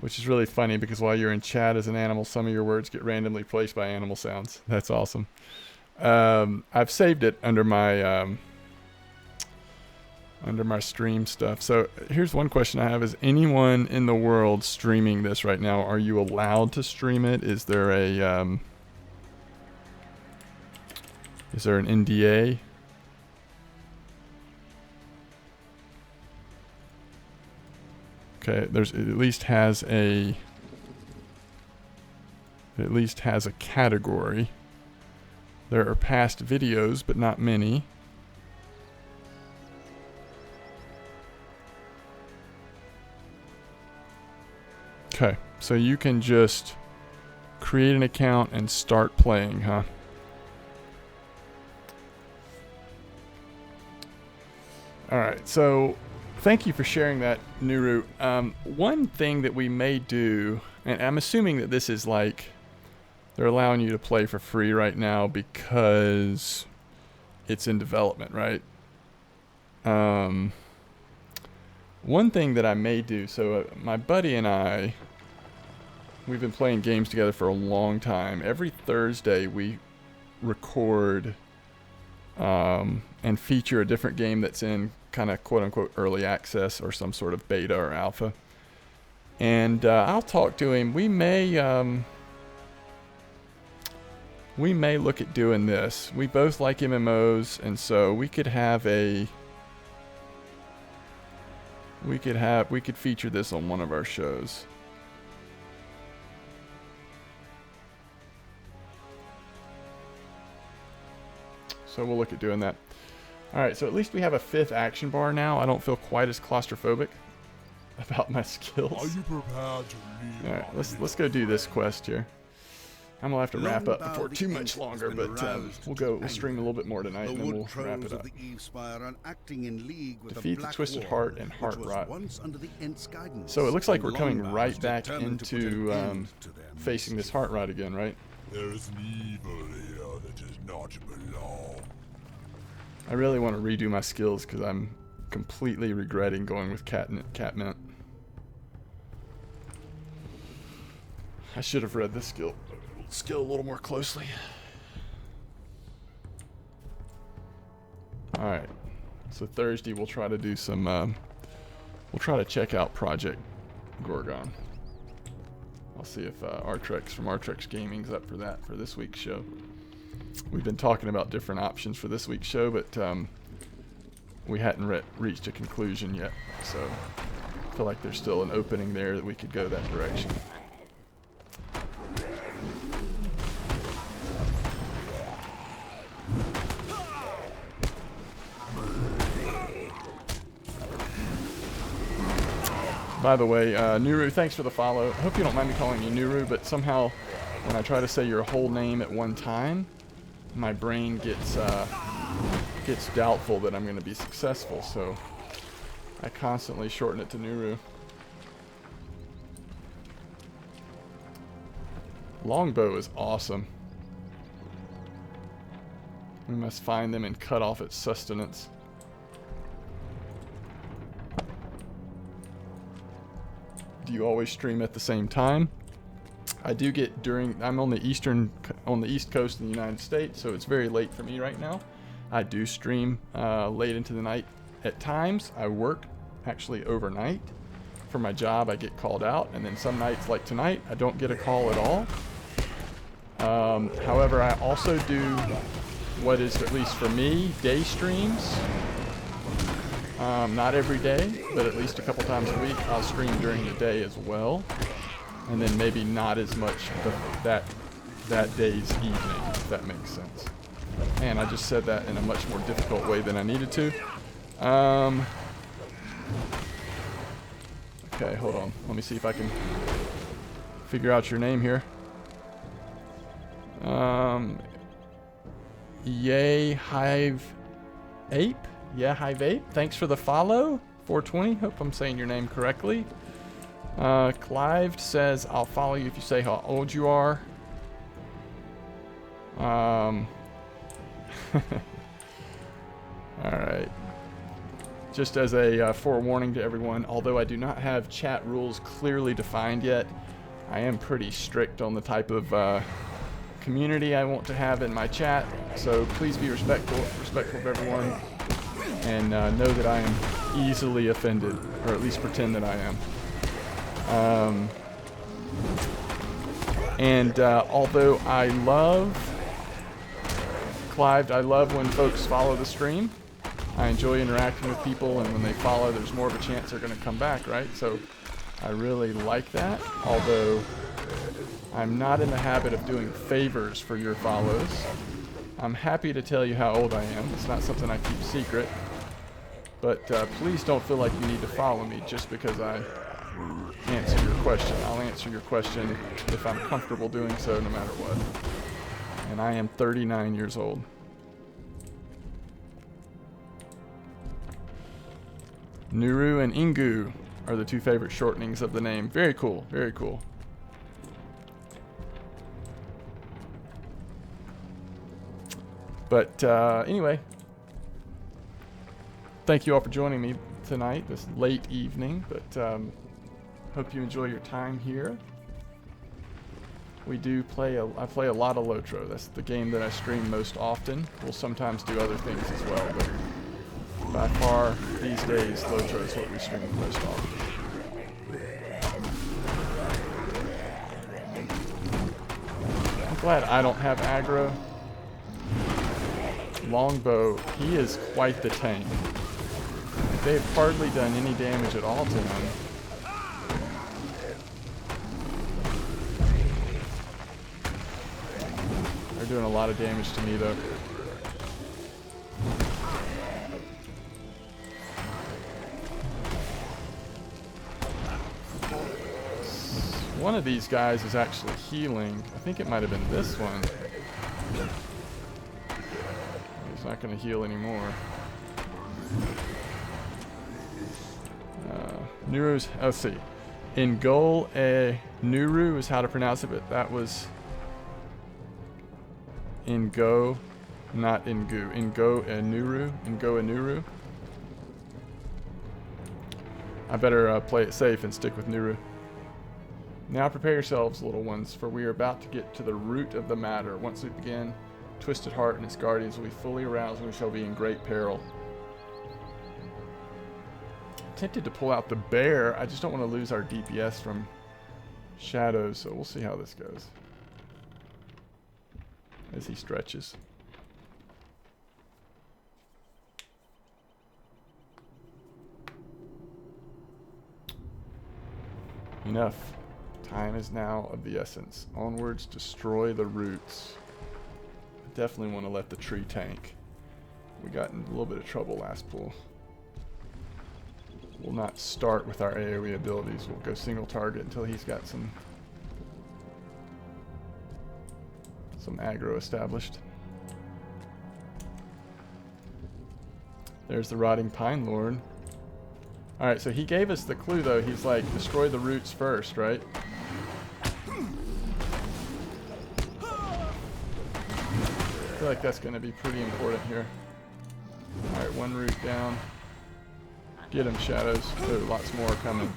which is really funny because while you're in chat as an animal, some of your words get randomly placed by animal sounds. That's awesome. I've saved it under my stream stuff. So here's one question I have: is anyone in the world streaming this right now? Are you allowed to stream it? Is there an NDA? Okay, it at least has a category. There are past videos, but not many. Okay, so you can just create an account and start playing, huh? Alright, so thank you for sharing that, Nuru. One thing that we may do, and I'm assuming that this is like, they're allowing you to play for free right now because it's in development, right? One thing that I may do, so my buddy and I, we've been playing games together for a long time. Every Thursday we record and feature a different game that's in kind of quote-unquote early access or some sort of beta or alpha. And I'll talk to him. We may look at doing this. We both like MMOs, and so we could have a... We could feature this on one of our shows. So we'll look at doing that. Alright, so at least we have a 5th action bar now. I don't feel quite as claustrophobic about my skills. Are you prepared to leave? Alright, let's go do this quest here. I'm gonna have to wrap up before too much longer, but we'll stream a little bit more tonight and then we'll wrap it up. Defeat the Twisted Heart and Heart Rot. So it looks like we're coming right back into facing this Heart Rot again, right? There is an evil here that does not belong. I really want to redo my skills because I'm completely regretting going with Catmint. I should have read this skill a little more closely. Alright. So Thursday we'll try to do some, we'll try to check out Project Gorgon. I'll see if Artrex from Artrex Gaming's up for that for this week's show. We've been talking about different options for this week's show, but we hadn't reached a conclusion yet. So I feel like there's still an opening there that we could go that direction. By the way, Nuru, thanks for the follow. I hope you don't mind me calling you Nuru, but somehow when I try to say your whole name at one time, my brain gets doubtful that I'm going to be successful, so I constantly shorten it to Nuru. Longbow is awesome. We must find them and cut off its sustenance. Do you always stream at the same time? I do get I'm on the East Coast in the United States, so it's very late for me right now. I do stream late into the night at times. I work actually overnight for my job. I get called out, and then some nights like tonight, I don't get a call at all. However, I also do what is, at least for me, day streams. Not every day, but at least a couple times a week. I'll stream during the day as well, and then maybe not as much that day's evening, if that makes sense. And I just said that in a much more difficult way than I needed to. Okay, hold on. Let me see if I can figure out your name here. Yay Hive Ape? Yeah, Hive Ape. Thanks for the follow. 420. Hope I'm saying your name correctly. Clive says, I'll follow you if you say how old you are. Alright. Just as a forewarning to everyone, although I do not have chat rules clearly defined yet, I am pretty strict on the type of community I want to have in my chat. So please be respectful of everyone, and know that I am easily offended, or at least pretend that I am. Although I love, Clive, I love when folks follow the stream. I enjoy interacting with people, and when they follow, there's more of a chance they're going to come back, right? So I really like that, although I'm not in the habit of doing favors for your follows. I'm happy to tell you how old I am. It's not something I keep secret. But please don't feel like you need to follow me just because I answer your question. I'll answer your question if I'm comfortable doing so, no matter what. And I am 39 years old. Nuru and Ingu are the two favorite shortenings of the name. Very cool, very cool. But anyway, thank you all for joining me tonight, this late evening, but hope you enjoy your time here. We do play, I play a lot of LOTRO. That's the game that I stream most often. We'll sometimes do other things as well, but by far, these days, LOTRO is what we stream most often. I'm glad I don't have aggro. Longbow, he is quite the tank. They've hardly done any damage at all to him. They're doing a lot of damage to me, though. One of these guys is actually healing. I think it might have been this one. He's not going to heal anymore. Nuru's, let's see. Ingol Nuru is how to pronounce it, but that was Ingo, not Ingu. Ingo Nuru. Ingo Nuru. I better play it safe and stick with Nuru. Now prepare yourselves, little ones, for we are about to get to the root of the matter. Once we begin, Twisted Heart and its guardians will be fully aroused, and we shall be in great peril. tempted to pull out the bear. I just don't want to lose our DPS from shadows, so we'll see how this goes as he stretches. Enough. Time is now of the essence. Onwards, destroy the roots. Definitely want to let the tree tank. We got in a little bit of trouble last pull. We'll not start with our AoE abilities. We'll go single target until he's got some aggro established. There's the Rotting Pine Lord. Alright, so he gave us the clue though. He's like, destroy the roots first, right? I feel like that's going to be pretty important here. Alright, one root down. Get him, Shadows. Oh, lots more coming.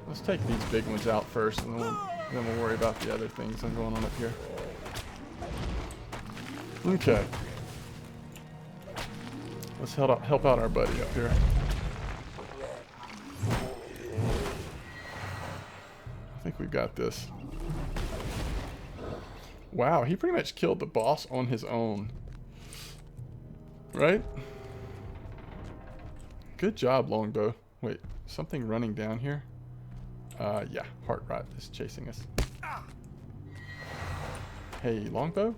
Let's take these big ones out first, and then we'll worry about the other things that are going on up here. Okay. Let's help out our buddy up here. I think we've got this. Wow, he pretty much killed the boss on his own. Right? Good job, Longbow. Wait, something running down here? Yeah, Heart Rot is chasing us. Hey, Longbow?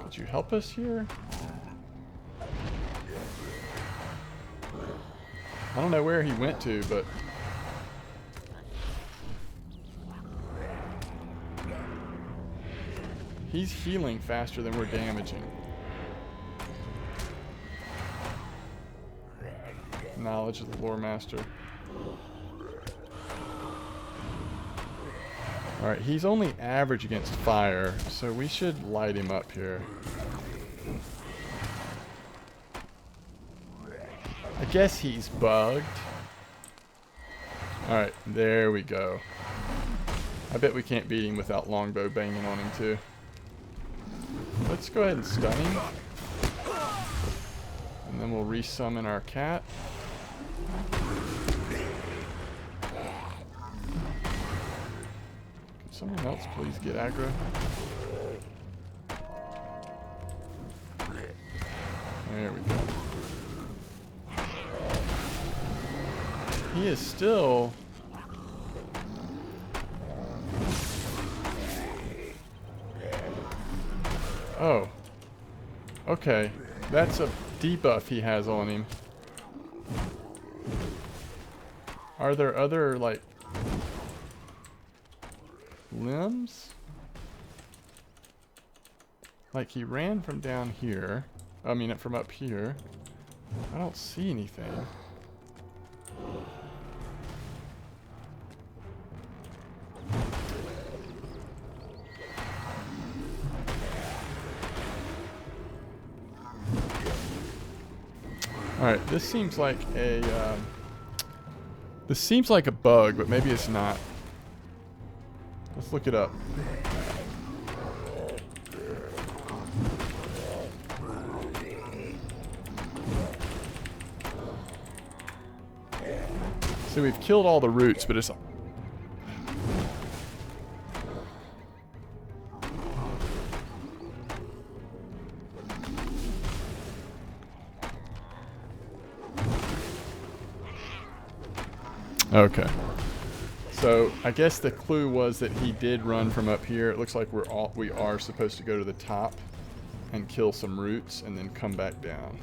Could you help us here? I don't know where he went to, but... he's healing faster than we're damaging. Knowledge of the Lore Master. Alright, he's only average against fire, so we should light him up here. I guess he's bugged. Alright, there we go. I bet we can't beat him without Longbow banging on him too. Let's go ahead and stun him. And then we'll resummon our cat. Can someone else please get aggro? There we go. He is still... oh. Okay. That's a debuff he has on him. Are there other, like, limbs? Like, he ran from down here. I mean, from up here. I don't see anything. Alright, this seems like a bug, but maybe it's not. Let's look it up. So we've killed all the roots, but it's... okay. So I guess the clue was that he did run from up here. It looks like we are supposed to go to the top and kill some roots and then come back down.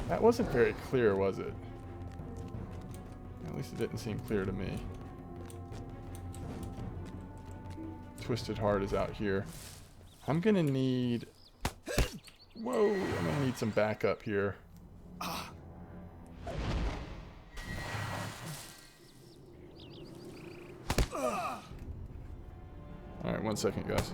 That wasn't very clear, was it? At least it didn't seem clear to me. Twisted Heart is out here. I'm gonna need... whoa! I'm gonna need some backup here. Alright, 1 second, guys.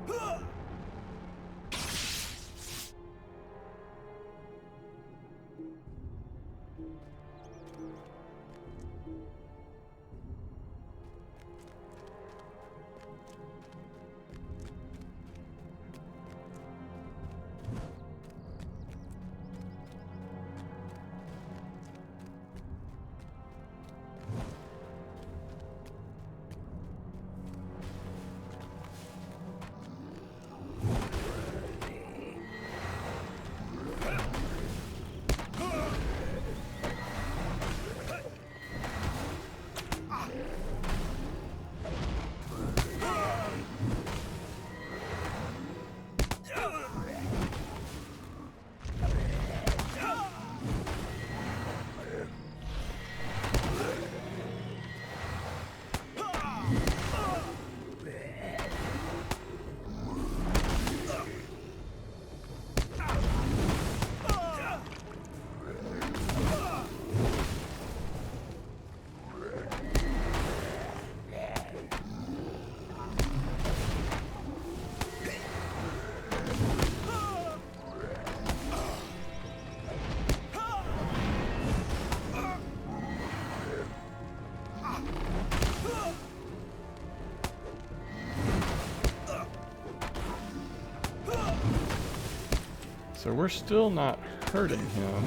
So we're still not hurting him.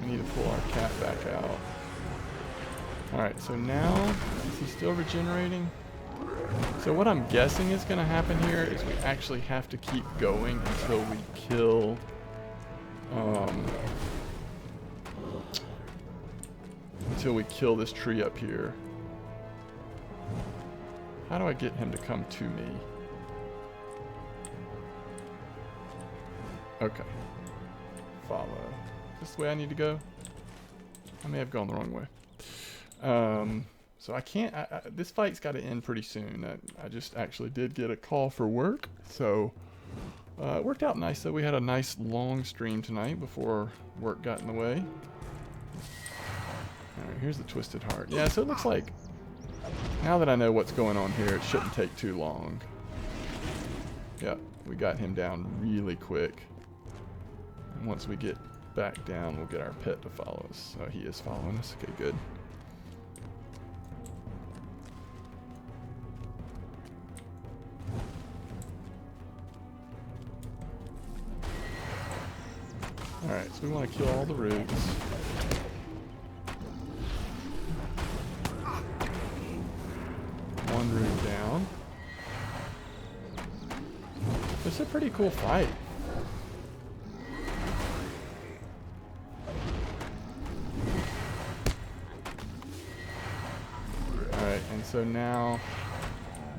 We need to pull our cat back out. Alright, so now, is he still regenerating? So what I'm guessing is going to happen here is we actually have to keep going until we kill this tree up here. How do I get him to come to me? Okay. Follow. Is this the way I need to go? I may have gone the wrong way. So I can't, this fight's got to end pretty soon. I just actually did get a call for work, so it worked out nice though. We had a nice long stream tonight before work got in the way. Alright, here's the Twisted Heart. Yeah, so it looks like, now that I know what's going on here, it shouldn't take too long. Yep, we got him down really quick. And once we get back down, we'll get our pet to follow us. So he is following us. Okay, good. Alright, so we want to kill all the roots. One root down. It's a pretty cool fight. Alright, and so now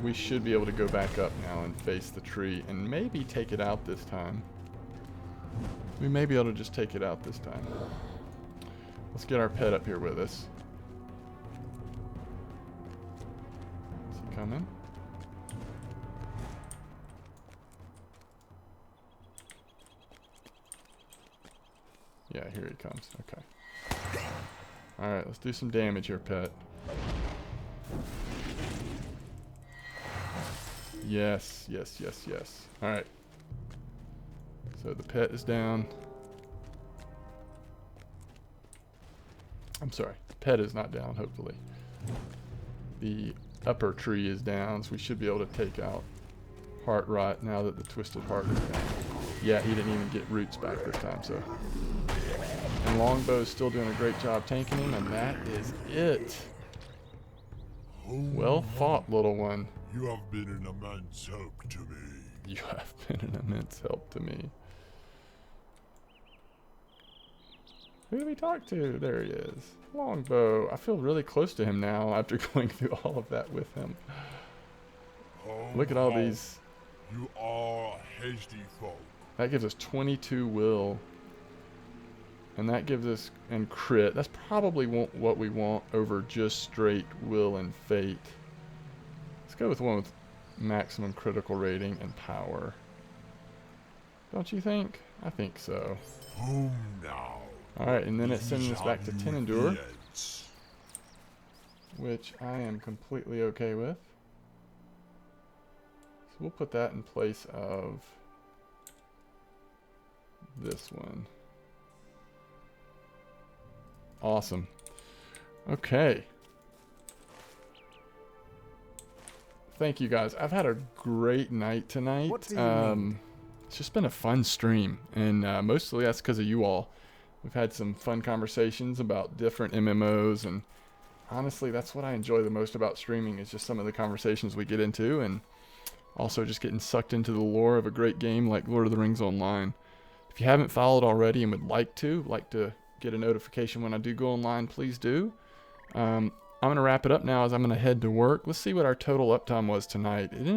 we should be able to go back up now and face the tree and maybe take it out this time. We may be able to just take it out this time. Let's get our pet up here with us. Is he coming? Yeah, here he comes. Okay. Alright, let's do some damage here, pet. Yes, yes, yes, yes. Alright. So the pet is down. I'm sorry, the pet is not down, hopefully. The upper tree is down, so we should be able to take out Heart Rot now that the Twisted Heart is down. Yeah, he didn't even get roots back this time, so. And Longbow's still doing a great job tanking him, and that is it. Well fought, little one. You have been an immense help to me. You have been an immense help to me. Who do we talk to? There he is. Longbow. I feel really close to him now after going through all of that with him. Look at all these. You are hasty folk. That gives us 22 will. And that gives us, and crit. That's probably what we want over just straight will and fate. Let's go with one with maximum critical rating and power. Don't you think? I think so. Home now. Alright, and then it sends us back to 10 Endure, which I am completely okay with. So we'll put that in place of this one. Awesome. Okay. Thank you guys. I've had a great night tonight. What do you need? It's just been a fun stream, and mostly that's because of you all. We've had some fun conversations about different MMOs, and honestly, that's what I enjoy the most about streaming, is just some of the conversations we get into, and also just getting sucked into the lore of a great game like Lord of the Rings Online. If you haven't followed already and would like to get a notification when I do go online, please do. I'm going to wrap it up now as I'm going to head to work. Let's see what our total uptime was tonight. It ended